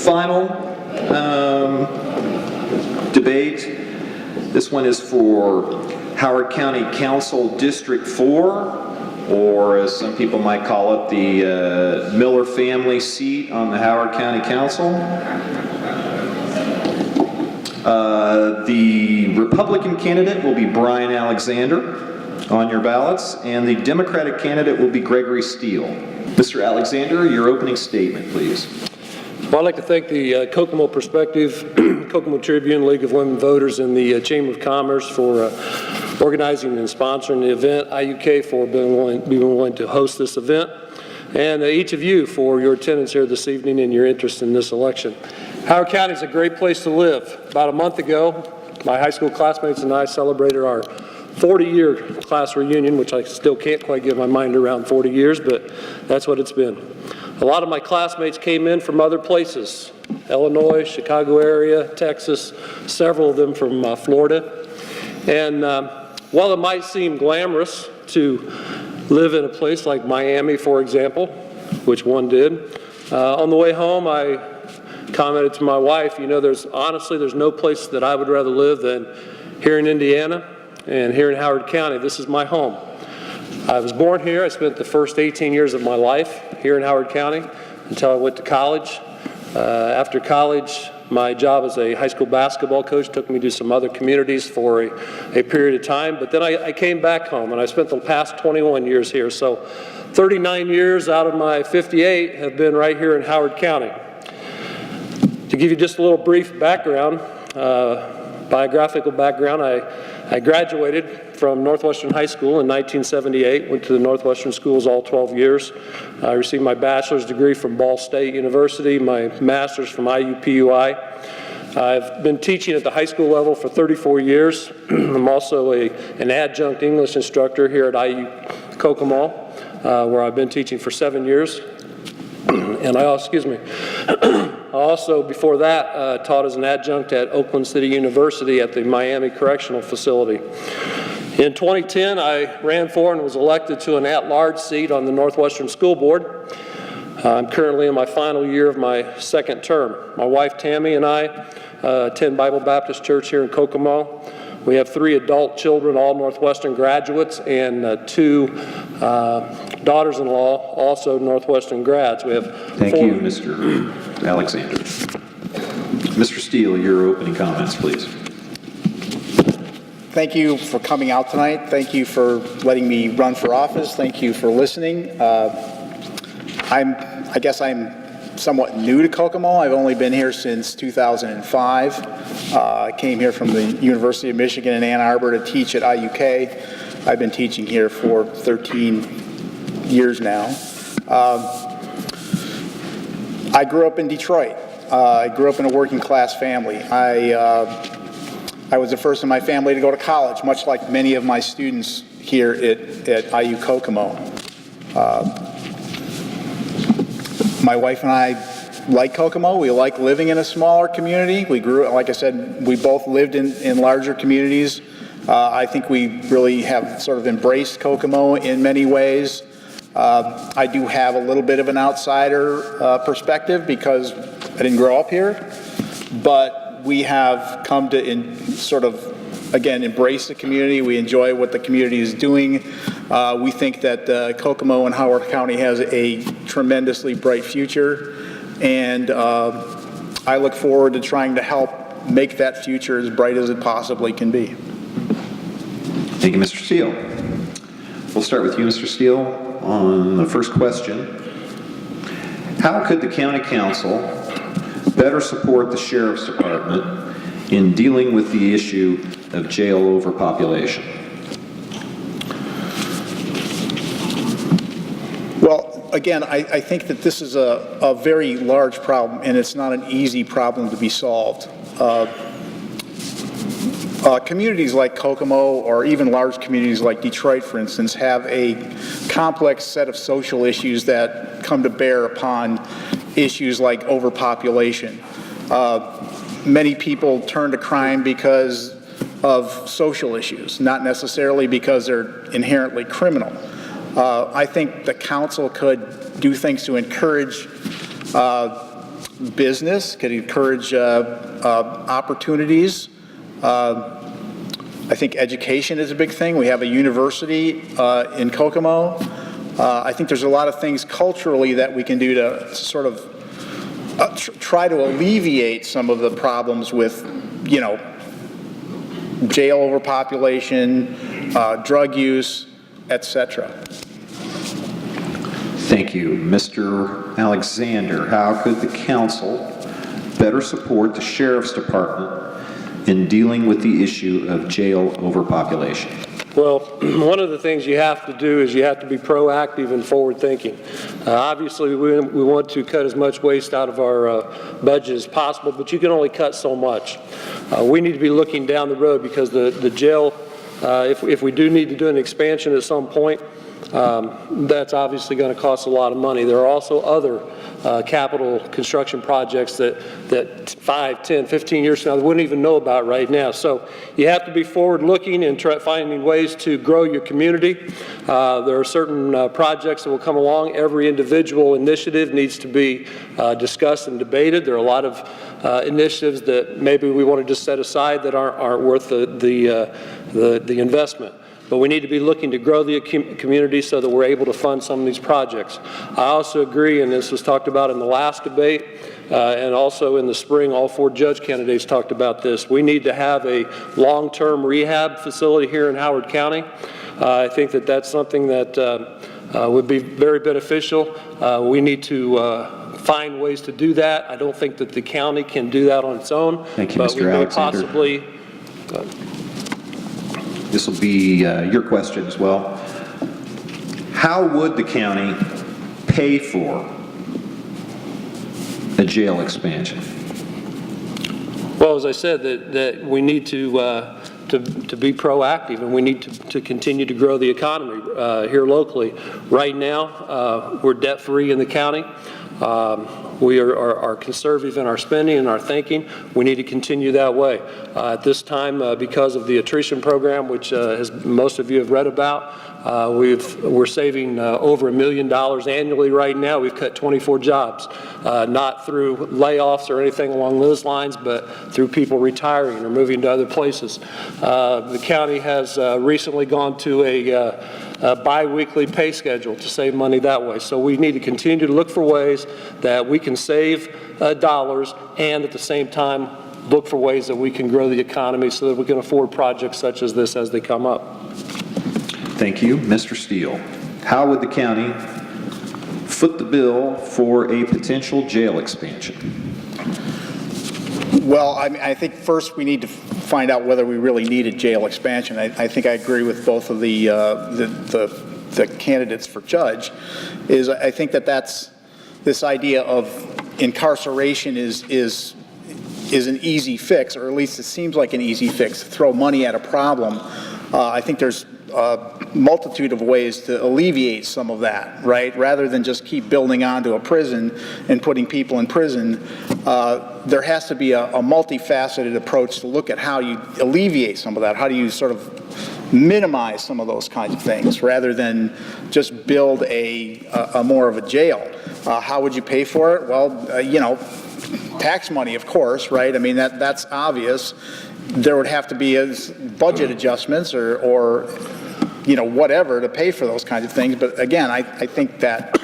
final debate. This one is for Howard County Council District 4, or as some people might call it, the Miller family seat on the Howard County Council. The Republican candidate will be Brian Alexander on your ballots, and the Democratic candidate will be Gregory Steele. Mr. Alexander, your opening statement, please. Well, I'd like to thank the Kokomo Perspective, Kokomo Tribune, League of Women Voters, and the Chamber of Commerce for organizing and sponsoring the event, IUK for being willing to host this event, and each of you for your attendance here this evening and your interest in this election. Howard County is a great place to live. About a month ago, my high school classmates and I celebrated our 40-year class reunion, which I still can't quite get my mind around 40 years, but that's what it's been. A lot of my classmates came in from other places, Illinois, Chicago area, Texas, several of them from Florida. And while it might seem glamorous to live in a place like Miami, for example, which one did, on the way home I commented to my wife, you know, there's no place that I would rather live than here in Indiana and here in Howard County. This is my home. I was born here. I spent the first 18 years of my life here in Howard County until I went to college. After college, my job as a high school basketball coach took me to some other communities for a period of time, but then I came back home and I spent the past 21 years here. So 39 years out of my 58 have been right here in Howard County. To give you just a little brief background, biographical background, I graduated from Northwestern High School in 1978, went to the Northwestern schools all 12 years. I received my bachelor's degree from Ball State University, my master's from IUPUI. I've been teaching at the high school level for 34 years. I'm also an adjunct English instructor here at IU Kokomo, where I've been teaching for 7 years. And I also, before that, taught as an adjunct at Oakland City University at the Miami Correctional Facility. In 2010, I ran for and was elected to an at-large seat on the Northwestern School Board. I'm currently in my final year of my second term. My wife Tammy and I attend Bible Baptist Church here in Kokomo. We have 3 adult children, all Northwestern graduates, and 2 daughters-in-law, also Northwestern grads. We have Thank you, Mr. Alexander. Mr. Steele, your opening comments, please. Thank you for coming out tonight. Thank you for letting me run for office. Thank you for listening. I guess I'm somewhat new to Kokomo. I've only been here since 2005. I came here from the University of Michigan in Ann Arbor to teach at IUK. I've been teaching here for 13 years now. I grew up in Detroit. I grew up in a working class family. I was the first in my family to go to college, much like many of my students here at IU Kokomo. My wife and I like Kokomo. We like living in a smaller community. We grew, like I said, we both lived in larger communities. I think we really have sort of embraced Kokomo in many ways. I do have a little bit of an outsider perspective because I didn't grow up here, but we have come to sort of, again, embrace the community. We enjoy what the community is doing. We think that Kokomo and Howard County has a tremendously bright future, and I look forward to trying to help make that future as bright as it possibly can be. Thank you, Mr. Steele. We'll start with you, Mr. Steele, on the first question. How could the County Council better support the Sheriff's Department in dealing with the issue of jail overpopulation? Well, again, I think that this is a very large problem, and it's not an easy problem to be solved. Communities like Kokomo, or even large communities like Detroit, for instance, have a complex set of social issues that come to bear upon issues like overpopulation. Many people turn to crime because of social issues, not necessarily because they're inherently criminal. I think the council could do things to encourage business, could encourage opportunities. I think education is a big thing. We have a university in Kokomo. I think there's a lot of things culturally that we can do to sort of try to alleviate some of the problems with, you know, jail overpopulation, drug use, etc. Thank you. Mr. Alexander, how could the council better support the Sheriff's Department in dealing with the issue of jail overpopulation? Well, one of the things you have to do is you have to be proactive and forward-thinking. Obviously, we want to cut as much waste out of our budget as possible, but you can only cut so much. We need to be looking down the road because the jail, if we do need to do an expansion at some point, that's obviously going to cost a lot of money. There are also other capital construction projects that 5, 10, 15 years from now we wouldn't even know about right now. So you have to be forward-looking and finding ways to grow your community. There are certain projects that will come along. Every individual initiative needs to be discussed and debated. There are a lot of initiatives that maybe we want to just set aside that aren't worth the investment. But we need to be looking to grow the community so that we're able to fund some of these projects. I also agree, and this was talked about in the last debate, and also in the spring, all 4 judge candidates talked about this. We need to have a long-term rehab facility here in Howard County. I think that that's something that would be very beneficial. We need to find ways to do that. I don't think that the county can do that on its own. Thank you, but Mr. we may Alexander. possibly. This will be your question as well. How would the county pay for a jail expansion? Well, as I said, that we need to be proactive, and we need to continue to grow the economy here locally. Right now, we're debt-free in the county. We are conservative in our spending and our thinking. We need to continue that way. At this time, because of the attrition program, which as most of you have read about, we're saving over $1 million annually right now. We've cut 24 jobs, not through layoffs or anything along those lines, but through people retiring or moving to other places. The county has recently gone to a bi-weekly pay schedule to save money that way. So we need to continue to look for ways that we can save dollars and at the same time look for ways that we can grow the economy so that we can afford projects such as this as they come up. Thank you. Mr. Steele, how would the county foot the bill for a potential jail expansion? Well, I think first we need to find out whether we really need a jail expansion. I think I agree with both of the candidates for judge. I think that's this idea of incarceration is an easy fix, or at least it seems like an easy fix, to throw money at a problem. I think there's a multitude of ways to alleviate some of that, right? Rather than just keep building onto a prison and putting people in prison, there has to be a multifaceted approach to look at how you alleviate some of that. How do you sort of minimize some of those kinds of things rather than just build a more of a jail? How would you pay for it? Well, you know, tax money, of course, right? I mean, that's obvious. There would have to be budget adjustments or you know, whatever to pay for those kinds of things. But again, I think that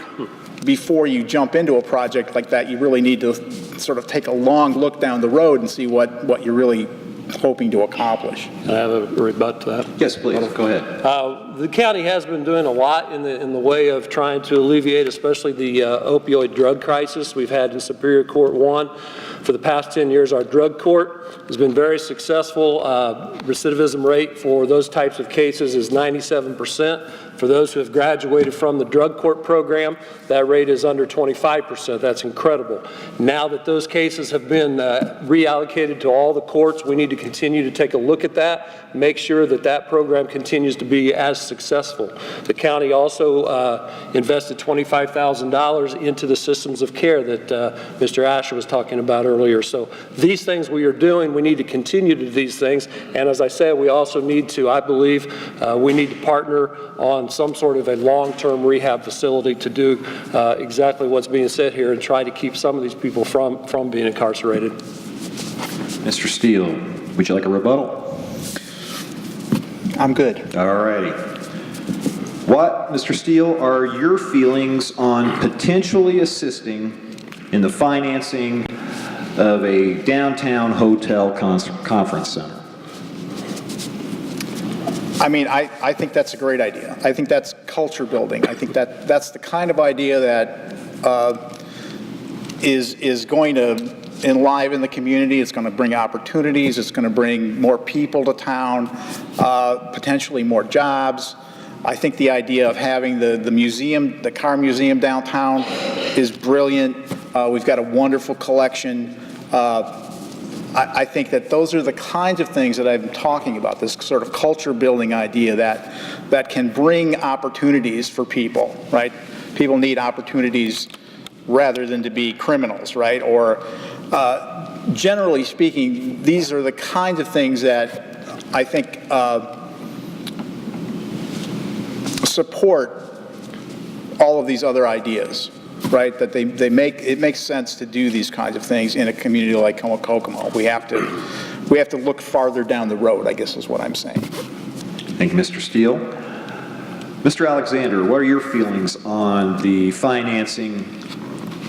before you jump into a project like that, you really need to sort of take a long look down the road and see what you're really hoping to accomplish. Can I have a rebut to that? Yes, please. Go ahead. The county has been doing a lot in the way of trying to alleviate, especially the opioid drug crisis we've had in Superior Court 1. For the past 10 years, our drug court has been very successful. Recidivism rate for those types of cases is 97%. For those who have graduated from the drug court program, that rate is under 25%. That's incredible. Now that those cases have been reallocated to all the courts, we need to continue to take a look at that, make sure that that program continues to be as successful. The county also invested $25,000 into the systems of care that Mr. Asher was talking about earlier. So these things we are doing, we need to continue to do these things. And as I said, we also need to, I believe, we need to partner on some sort of a long-term rehab facility to do exactly what's being said here and try to keep some of these people from being incarcerated. Mr. Steele, would you like a rebuttal? I'm good. All righty. What, Mr. Steele, are your feelings on potentially assisting in the financing of a downtown hotel conference center? I mean, I think that's a great idea. I think that's culture building. I think that's the kind of idea that is going to enliven the community. It's going to bring opportunities. It's going to bring more people to town, potentially more jobs. I think the idea of having the museum, the car museum downtown is brilliant. We've got a wonderful collection. I think that those are the kinds of things that I've been talking about, this sort of culture building idea that can bring opportunities for people, right? People need opportunities rather than to be criminals, right? Or generally speaking, these are the kinds of things that I think support all of these other ideas, right? That it makes sense to do these kinds of things in a community like Kokomo. We have to look farther down the road, I guess is what I'm saying. Thank you, Mr. Steele. Mr. Alexander, what are your feelings on the financing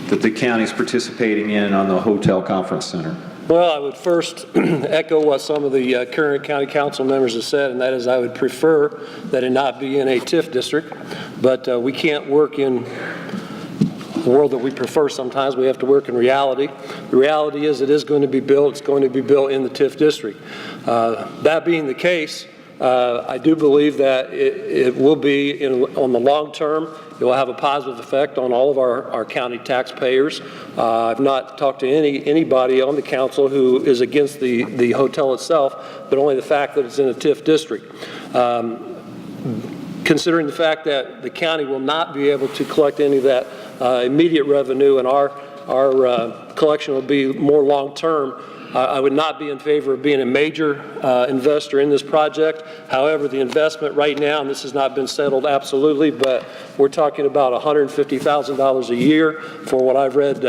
that the county is participating in on the Hotel Conference Center? Well, I would first echo what some of the current county council members have said, and that is I would prefer that it not be in a TIF district, but we can't work in the world that we prefer sometimes. We have to work in reality. The reality is it is going to be built. It's going to be built in the TIF district. That being the case, I do believe that it will be, on the long term, it will have a positive effect on all of our county taxpayers. I've not talked to anybody on the council who is against the hotel itself, but only the fact that it's in a TIF district. Considering the fact that the county will not be able to collect any of that immediate revenue, and our collection will be more long-term, I would not be in favor of being a major investor in this project. However, the investment right now, and this has not been settled absolutely, but we're talking about $150,000 a year for what I've read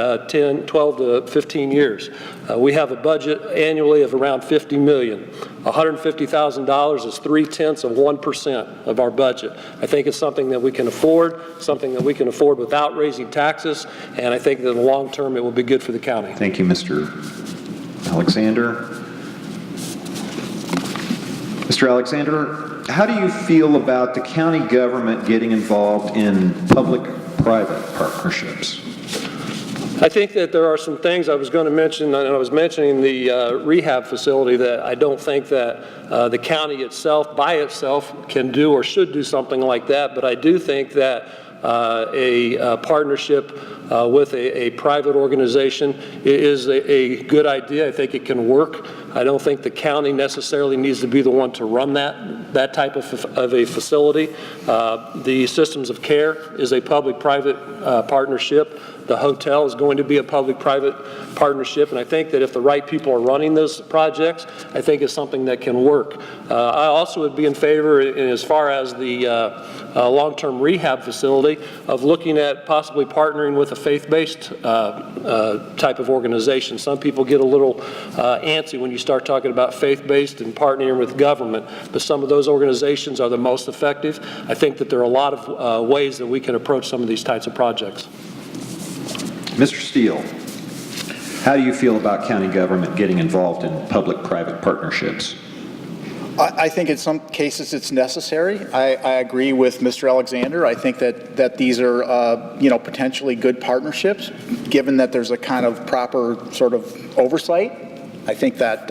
12 to 15 years. We have a budget annually of around $50 million. $150,000 is 0.3% of our budget. I think it's something that we can afford, without raising taxes, and I think that in the long term it will be good for the county. Thank you, Mr. Alexander. Mr. Alexander, how do you feel about the county government getting involved in public-private partnerships? I think that there are some things I was going to mention, and I was mentioning the rehab facility, that I don't think that the county itself, by itself, can do or should do something like that, but I do think that a partnership with a private organization is a good idea. I think it can work. I don't think the county necessarily needs to be the one to run that type of a facility. The Systems of Care is a public-private partnership. The hotel is going to be a public-private partnership, and I think that if the right people are running those projects, I think it's something that can work. I also would be in favor, as far as the long-term rehab facility, of looking at possibly partnering with a faith-based type of organization. Some people get a little antsy when you start talking about faith-based and partnering with government, but some of those organizations are the most effective. I think that there are a lot of ways that we can approach some of these types of projects. Mr. Steele, how do you feel about county government getting involved in public-private partnerships? I think in some cases it's necessary. I agree with Mr. Alexander. I think that these are, potentially good partnerships, given that there's a kind of proper sort of oversight. I think that,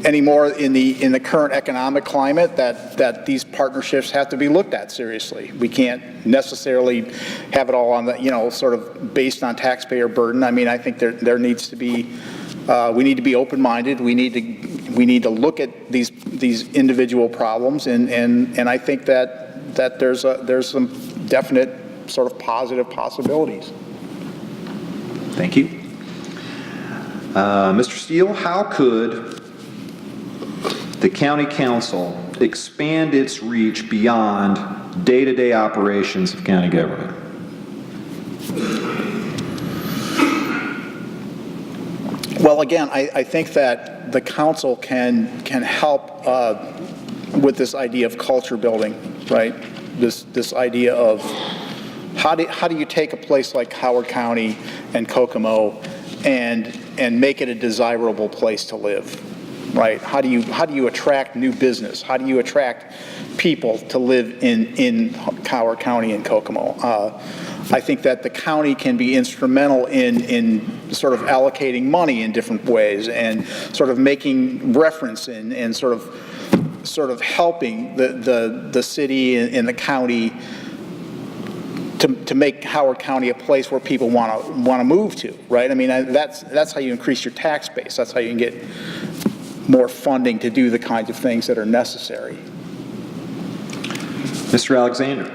anymore in the current economic climate, that these partnerships have to be looked at seriously. We can't necessarily have it all on the, sort of based on taxpayer burden. I mean, I think there needs to be, we need to be open-minded. We need to look at these individual problems, and I think that there's some definite sort of positive possibilities. Thank you. Mr. Steele, how could the county council expand its reach beyond day-to-day operations of county government? Well, again, I think that the council can help with this idea of culture building, right? This idea of how do you take a place like Howard County and Kokomo and make it a desirable place to live, right? How do you attract new business? How do you attract people to live in Howard County and Kokomo? I think that the county can be instrumental in sort of allocating money in different ways and sort of making reference and sort of helping the city and the county to make Howard County a place where people want to move to, right? I mean, that's how you increase your tax base. That's how you can get more funding to do the kinds of things that are necessary. Mr. Alexander,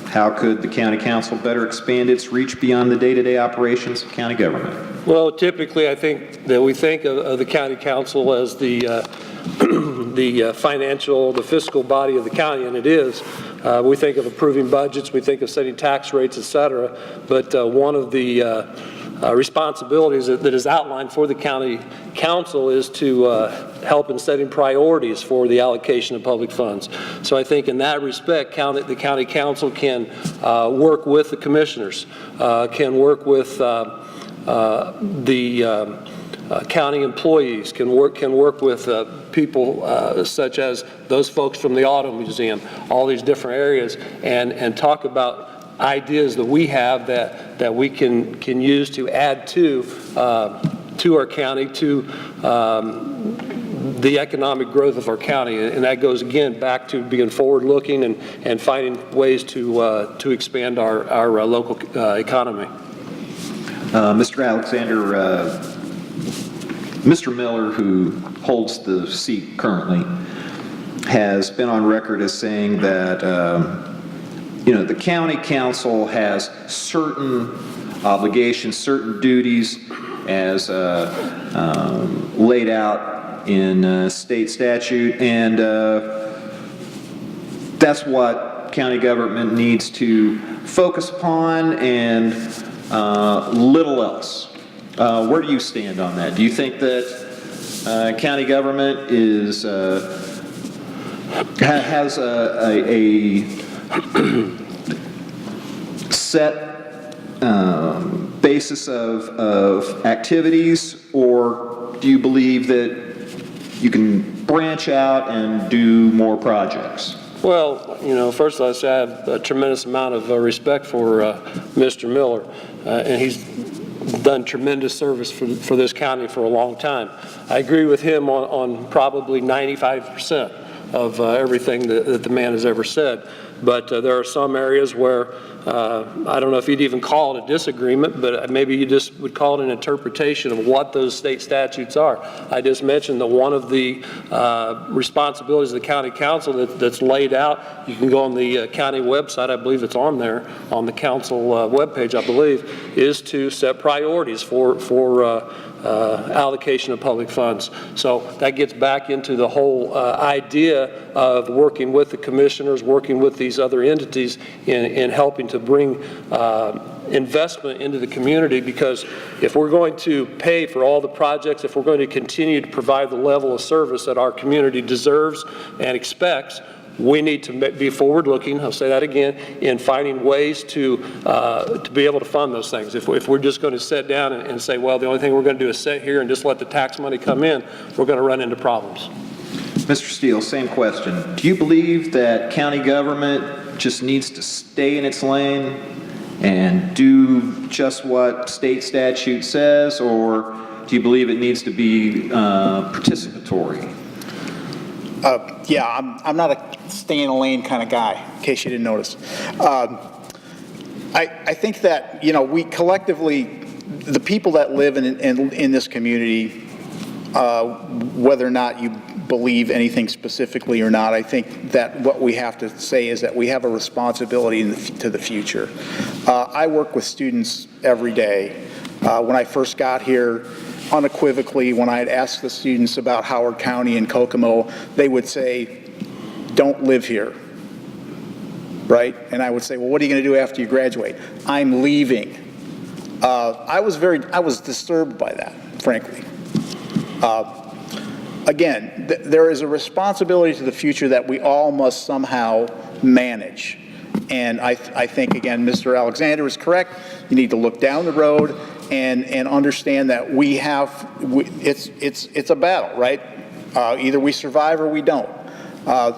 how could the county council better expand its reach beyond the day-to-day operations of county government? Well, typically, I think that we think of the county council as the financial, the fiscal body of the county, and it is. We think of approving budgets, we think of setting tax rates, et cetera, but one of the responsibilities that is outlined for the county council is to help in setting priorities for the allocation of public funds. So I think in that respect, the county council can work with the commissioners, can work with county employees, can work with people such as those folks from the Auto Museum, all these different areas, and talk about ideas that we have that we can use to add to our county, to the economic growth of our county. And that goes again back to being forward-looking and finding ways to expand our local economy. Mr. Alexander, Mr. Miller, who holds the seat currently, has been on record as saying that the county council has certain obligations, certain duties as laid out in state statute, and that's what county government needs to focus upon and little else. Where do you stand on that? Do you think that county government has a set basis of activities, or do you believe that you can branch out and do more projects? Well, first I'll say I have a tremendous amount of respect for Mr. Miller, and he's done tremendous service for this county for a long time. I agree with him on probably 95% of everything that the man has ever said. But there are some areas where I don't know if you'd even call it a disagreement, but maybe you just would call it an interpretation of what those state statutes are. I just mentioned that one of the responsibilities of the county council that's laid out, you can go on the county website, I believe it's on there, on the council webpage, I believe, is to set priorities for allocation of public funds. So that gets back into the whole idea of working with the commissioners, working with these other entities in helping to bring investment into the community, because if we're going to pay for all the projects, if we're going to continue to provide the level of service that our community deserves and expects, we need to be forward-looking, I'll say that again, in finding ways to be able to fund those things. If we're just going to sit down and say, well, the only thing we're going to do is sit here and just let the tax money come in, we're going to run into problems. Mr. Steele, same question. Do you believe that county government just needs to stay in its lane and do just what state statute says, or do you believe it needs to be participatory? Yeah, I'm not a stay in a lane kind of guy, in case you didn't notice. I think that, we collectively, the people that live in this community, whether or not you believe anything specifically or not, I think that what we have to say is that we have a responsibility to the future. I work with students every day. When I first got here, unequivocally, when I had asked the students about Howard County and Kokomo, they would say, don't live here, right? And I would say, well, what are you going to do after you graduate? I'm leaving. I was disturbed by that, frankly. Again, there is a responsibility to the future that we all must somehow manage. And I think, again, Mr. Alexander is correct. You need to look down the road and understand that it's a battle, right? Either we survive or we don't.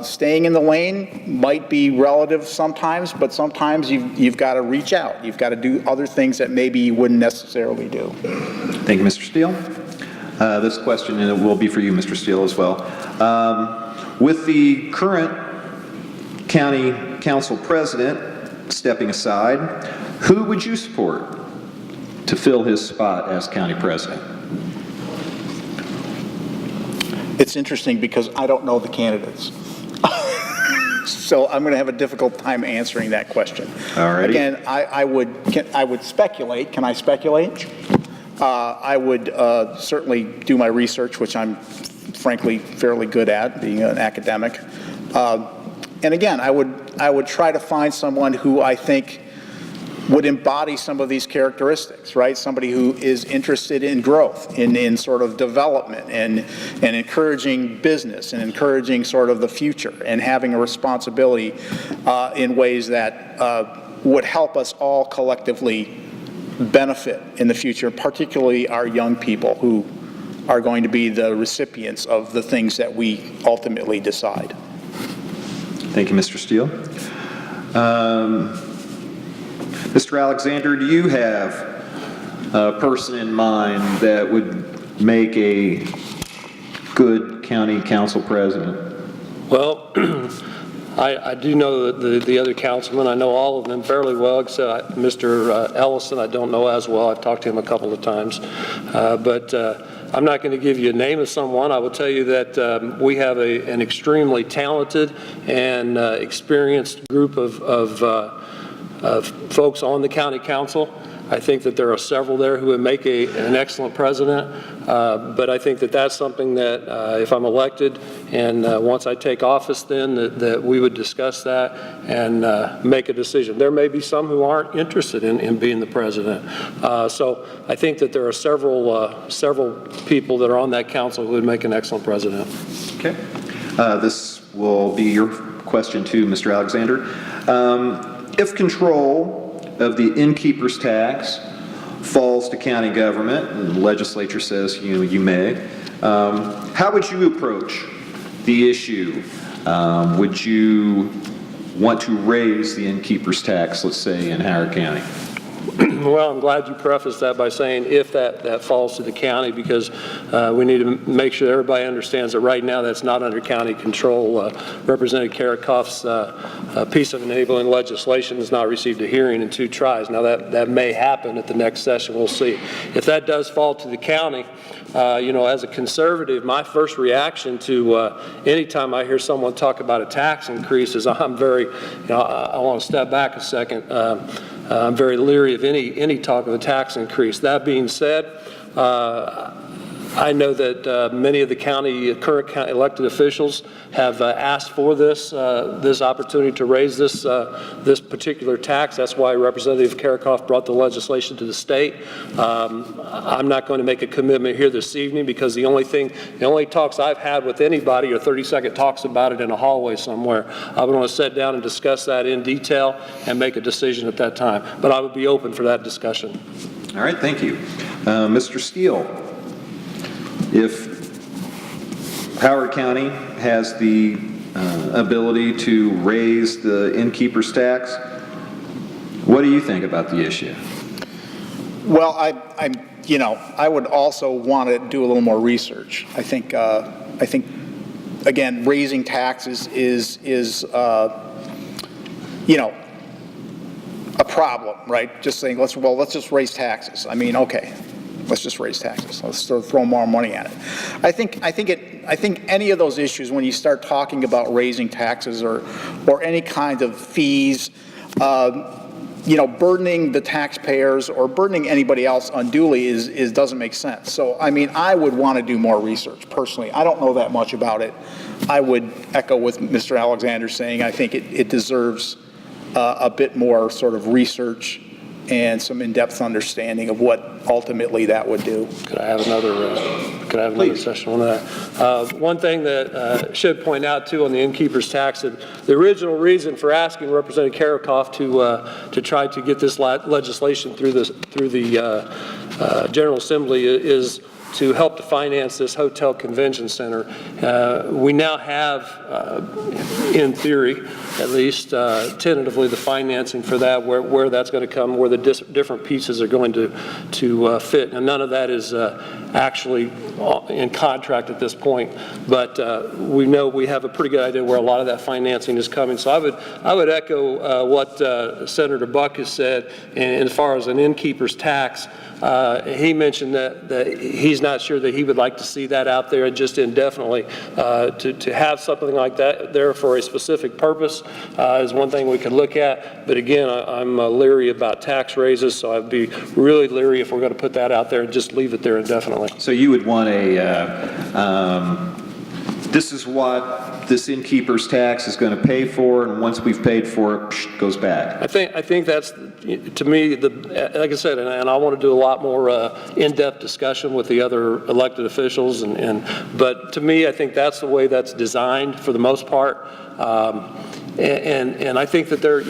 Staying in the lane might be relative sometimes, but sometimes you've got to reach out. You've got to do other things that maybe you wouldn't necessarily do. Thank you, Mr. Steele. This question will be for you, Mr. Steele, as well. With the current county council president stepping aside, who would you support to fill his spot as county president? It's interesting because I don't know the candidates. So I'm going to have a difficult time answering that question. Alrighty. Again, I would speculate. Can I speculate? I would certainly do my research, which I'm frankly fairly good at, being an academic. And again, I would try to find someone who I think would embody some of these characteristics, right? Somebody who is interested in growth, in sort of development and encouraging business and encouraging sort of the future and having a responsibility in ways that would help us all collectively benefit in the future, particularly our young people who are going to be the recipients of the things that we ultimately decide. Thank you, Mr. Steele. Mr. Alexander, do you have a person in mind that would make a good county council president? Well, I do know the other councilmen. I know all of them fairly well, except Mr. Ellison I don't know as well. I've talked to him a couple of times. But I'm not going to give you a name of someone. I will tell you that we have an extremely talented and experienced group of folks on the county council. I think that there are several there who would make an excellent president, but I think that that's something that if I'm elected and once I take office then that we would discuss that and make a decision. There may be some who aren't interested in being the president. So I think that there are several people that are on that council who would make an excellent president. Okay. This will be your question too, Mr. Alexander. If control of the innkeeper's tax falls to county government, and the legislature says you may, how would you approach the issue? Would you want to raise the innkeeper's tax, let's say, in Howard County? Well, I'm glad you prefaced that by saying if that falls to the county, because we need to make sure everybody understands that right now that's not under county control. Representative Karakoff's piece of enabling legislation has not received a hearing in 2 tries. Now that may happen at the next session. We'll see. If that does fall to the county, as a conservative, my first reaction to anytime I hear someone talk about a tax increase is I'm very, I want to step back a second. I'm very leery of any talk of a tax increase. That being said, I know that many of the current county elected officials have asked for this opportunity to raise this particular tax. That's why Representative Karakoff brought the legislation to the state. I'm not going to make a commitment here this evening because the only talks I've had with anybody are 30-second talks about it in a hallway somewhere. I would want to sit down and discuss that in detail and make a decision at that time. But I would be open for that discussion. All right, thank you. Mr. Steele. If Howard County has the ability to raise the innkeeper's tax, what do you think about the issue? Well, I would also want to do a little more research. I think again, raising taxes is a problem, right? Just saying, let's just raise taxes. I mean, okay. Let's just raise taxes. Let's throw more money at it. I think any of those issues, when you start talking about raising taxes or any kind of fees, burdening the taxpayers or burdening anybody else unduly doesn't make sense. So, I mean, I would want to do more research personally. I don't know that much about it. I would echo with Mr. Alexander saying I think it deserves a bit more sort of research and some in-depth understanding of what ultimately that would do. Could I have another session on that? One thing that I should point out too on the innkeeper's tax, that the original reason for asking Representative Karakoff to try to get this legislation through the General Assembly is to help to finance this hotel convention center. We now have, in theory, at least tentatively, the financing for that, where that's going to come, where the different pieces are going to fit. And none of that is actually in contract at this point, but we know we have a pretty good idea where a lot of that financing is coming. So I would echo what Senator Buck has said, and as far as an innkeeper's tax, he mentioned that he's not sure that he would like to see that out there just indefinitely. To have something like that there for a specific purpose is one thing we could look at, but again, I'm leery about tax raises, so I'd be really leery if we're going to put that out there and just leave it there indefinitely. So you would want this is what this innkeeper's tax is going to pay for, and once we've paid for it, goes back. I think that's, to me, like I said, and I want to do a lot more in-depth discussion with the other elected officials, but to me, I think that's the way that's designed for the most part. And I think that they're,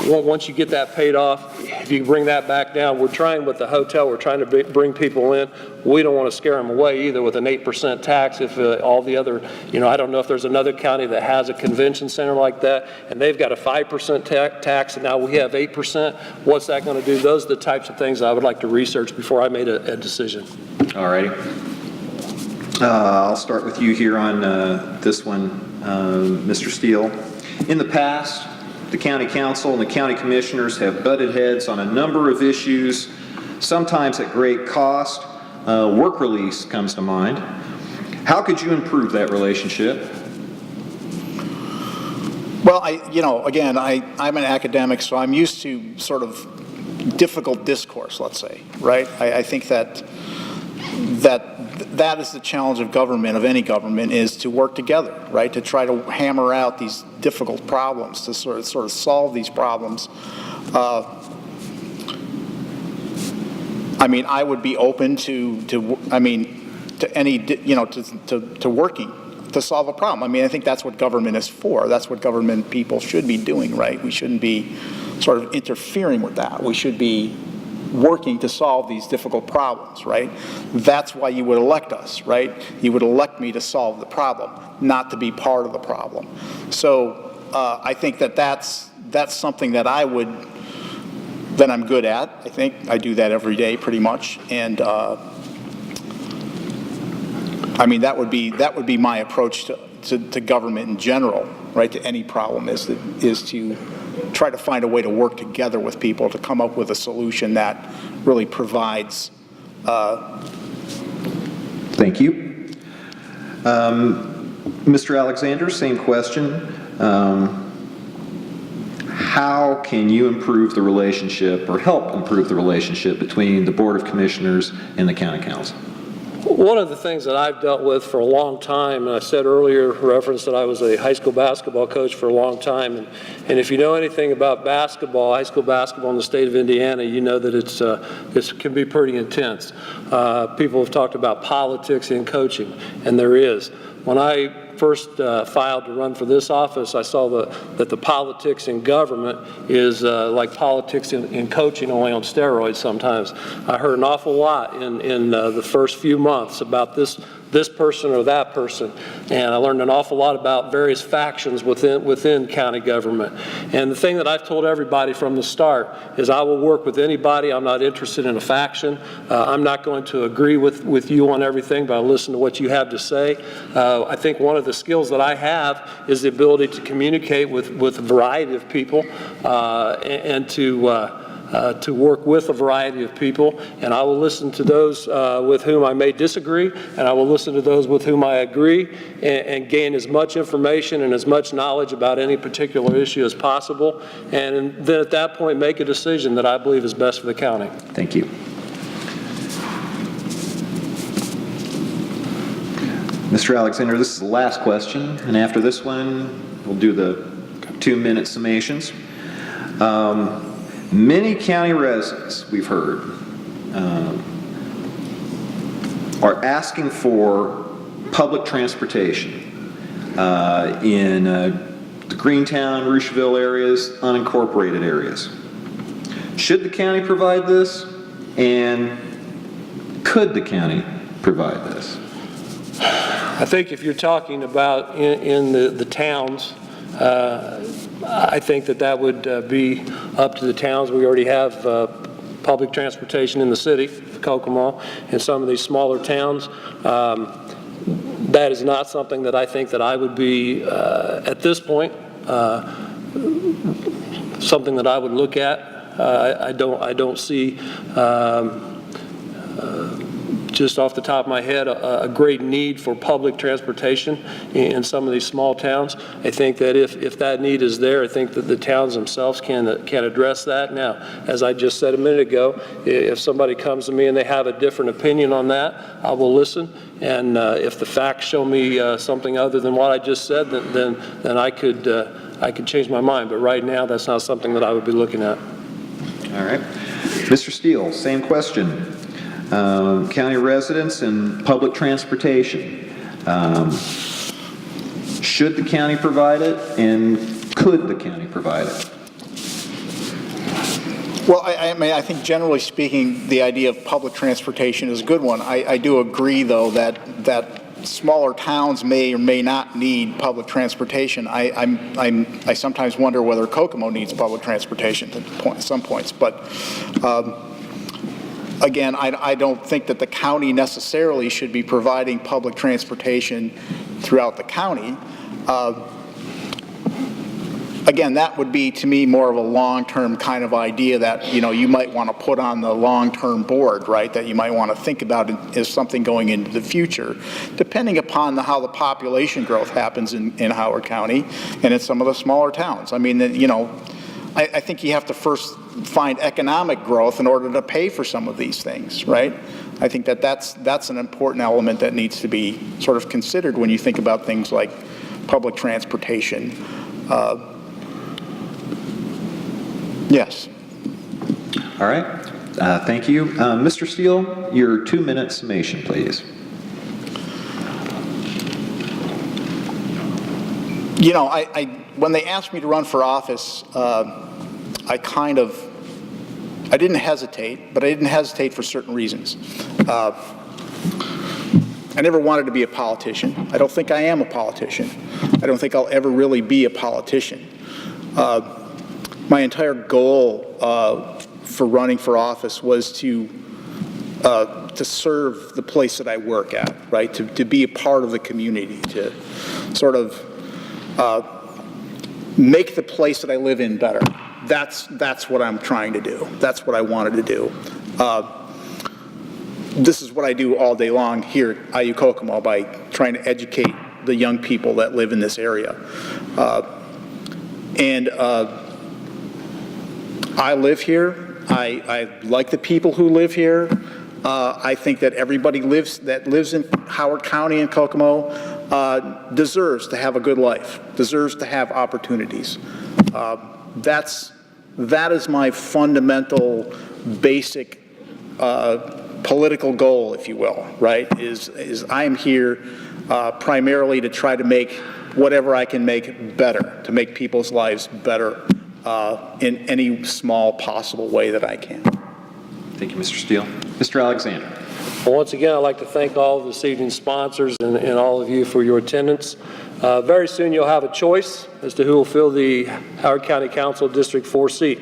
once you get that paid off, if you bring that back down, we're trying with the hotel, we're trying to bring people in. We don't want to scare them away either with an 8% tax if all the other, I don't know if there's another county that has a convention center like that and they've got a 5% tax and now we have 8%. What's that going to do? Those are the types of things I would like to research before I made a decision. All righty. I'll start with you here on this one, Mr. Steele. In the past, the county council and the county commissioners have butted heads on a number of issues, sometimes at great cost. Work release comes to mind. How could you improve that relationship? Well, again, I'm an academic, so I'm used to sort of difficult discourse, let's say, right? I think that is the challenge of government, of any government, is to work together, right? To try to hammer out these difficult problems, to sort of solve these problems. I would be open to any, to working to solve a problem. I think that's what government is for. That's what government people should be doing, right? We shouldn't be sort of interfering with that. We should be working to solve these difficult problems, right? That's why you would elect us, right? You would elect me to solve the problem, not to be part of the problem. So I think that's something that I'm good at. I think I do that every day pretty much, and that would be my approach to government in general, right? To any problem is to try to find a way to work together with people to come up with a solution that really provides. Thank you. Mr. Alexander, same question. How can you improve the relationship or help improve the relationship between the Board of Commissioners and the County Council? One of the things that I've dealt with for a long time, and I said earlier, referenced that I was a high school basketball coach for a long time, and if you know anything about basketball, high school basketball in the state of Indiana, you know that it can be pretty intense. People have talked about politics in coaching, and there is. When I first filed to run for this office, I saw that the politics in government is like politics in coaching, only on steroids sometimes. I heard an awful lot in the first few months about this person or that person, and I learned an awful lot about various factions within county government. And the thing that I've told everybody from the start is I will work with anybody. I'm not interested in a faction. I'm not going to agree with you on everything, but I'll listen to what you have to say. I think one of the skills that I have is the ability to communicate with a variety of people and to work with a variety of people, and I will listen to those with whom I may disagree, and I will listen to those with whom I agree, and gain as much information and as much knowledge about any particular issue as possible, and then at that point make a decision that I believe is best for the county. Thank you. Mr. Alexander, this is the last question, and after this one, we'll do the 2-minute summations. Many county residents, we've heard, are asking for public transportation in the Greentown, Rushville areas, unincorporated areas. Should the county provide this? And could the county provide this? I think if you're talking about in the towns, I think that would be up to the towns. We already have public transportation in the city of Kokomo and some of these smaller towns. That is not something that I think that I would be, at this point, something that I would look at. I don't see, just off the top of my head, a great need for public transportation in some of these small towns. I think that if that need is there, I think that the towns themselves can address that. Now, as I just said a minute ago, if somebody comes to me and they have a different opinion on that, I will listen. And if the facts show me something other than what I just said, then I could change my mind. But right now, that's not something that I would be looking at. All right. Mr. Steele, same question. County residents and public transportation. Should the county provide it, and could the county provide it? Well, I think generally speaking, the idea of public transportation is a good one. I do agree, though, that smaller towns may or may not need public transportation. I sometimes wonder whether Kokomo needs public transportation at some points, but again, I don't think that the county necessarily should be providing public transportation throughout the county. Again, that would be, to me, more of a long-term kind of idea that, you might want to put on the long-term board, right? That you might want to think about as something going into the future, depending upon how the population growth happens in Howard County and in some of the smaller towns. I mean, I think you have to first find economic growth in order to pay for some of these things, right? I think that's an important element that needs to be sort of considered when you think about things like public transportation. Yes. All right. Thank you. Mr. Steele, your 2-minute summation, please. When they asked me to run for office, I didn't hesitate, but I didn't hesitate for certain reasons. I never wanted to be a politician. I don't think I am a politician. I don't think I'll ever really be a politician. My entire goal for running for office was to serve the place that I work at, right? To be a part of the community, to sort of make the place that I live in better. That's what I'm trying to do. That's what I wanted to do. This is what I do all day long here at IU Kokomo by trying to educate the young people that live in this area. I live here. I like the people who live here. I think that everybody that lives in Howard County and Kokomo deserves to have a good life, deserves to have opportunities. That is my fundamental, basic political goal, if you will, right? Is I am here primarily to try to make whatever I can make better, to make people's lives better in any small possible way that I can. Thank you, Mr. Steele. Mr. Alexander. Well, once again, I'd like to thank all of this evening's sponsors and all of you for your attendance. Very soon you'll have a choice as to who will fill the Howard County Council District 4 seat.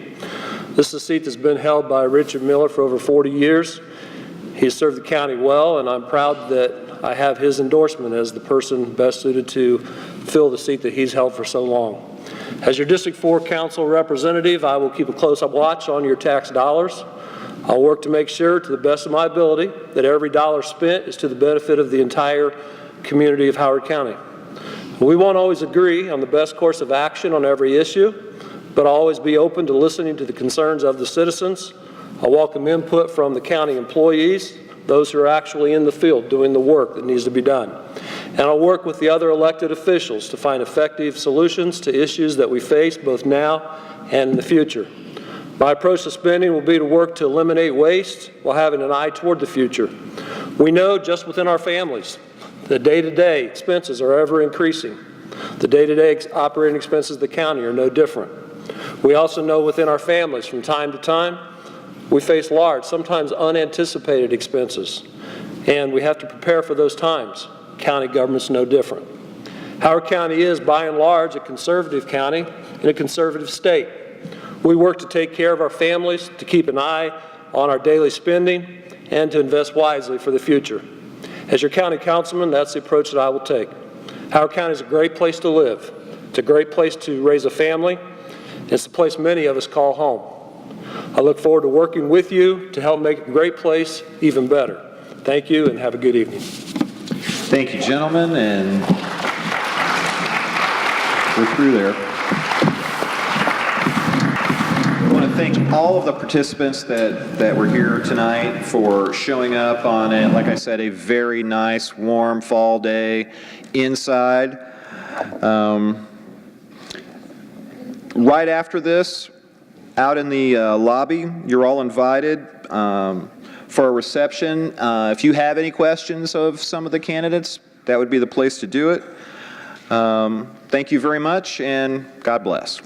This is a seat that's been held by Richard Miller for over 40 years. He's served the county well, and I'm proud that I have his endorsement as the person best suited to fill the seat that he's held for so long. As your District 4 Council representative, I will keep a close watch on your tax dollars. I'll work to make sure, to the best of my ability, that every dollar spent is to the benefit of the entire community of Howard County. We won't always agree on the best course of action on every issue, but I'll always be open to listening to the concerns of the citizens. I welcome input from the county employees, those who are actually in the field doing the work that needs to be done. And I'll work with the other elected officials to find effective solutions to issues that we face both now and in the future. My approach to spending will be to work to eliminate waste while having an eye toward the future. We know just within our families, the day-to-day expenses are ever increasing. The day-to-day operating expenses of the county are no different. We also know within our families from time to time, we face large, sometimes unanticipated expenses. and we have to prepare for those times. County government's no different. Howard County is, by and large, a conservative county and a conservative state. We work to take care of our families, to keep an eye on our daily spending, and to invest wisely for the future. As your county councilman, that's the approach that I will take. Howard County is a great place to live. It's a great place to raise a family. It's the place many of us call home. I look forward to working with you to help make a great place even better. Thank you, and have a good evening. Thank you, gentlemen, and we're through there. I want to thank all of the participants that were here tonight for showing up on, like I said, a very nice, warm fall day inside. Right after this, out in the lobby, you're all invited for a reception. If you have any questions of some of the candidates, that would be the place to do it. Thank you very much, and God bless.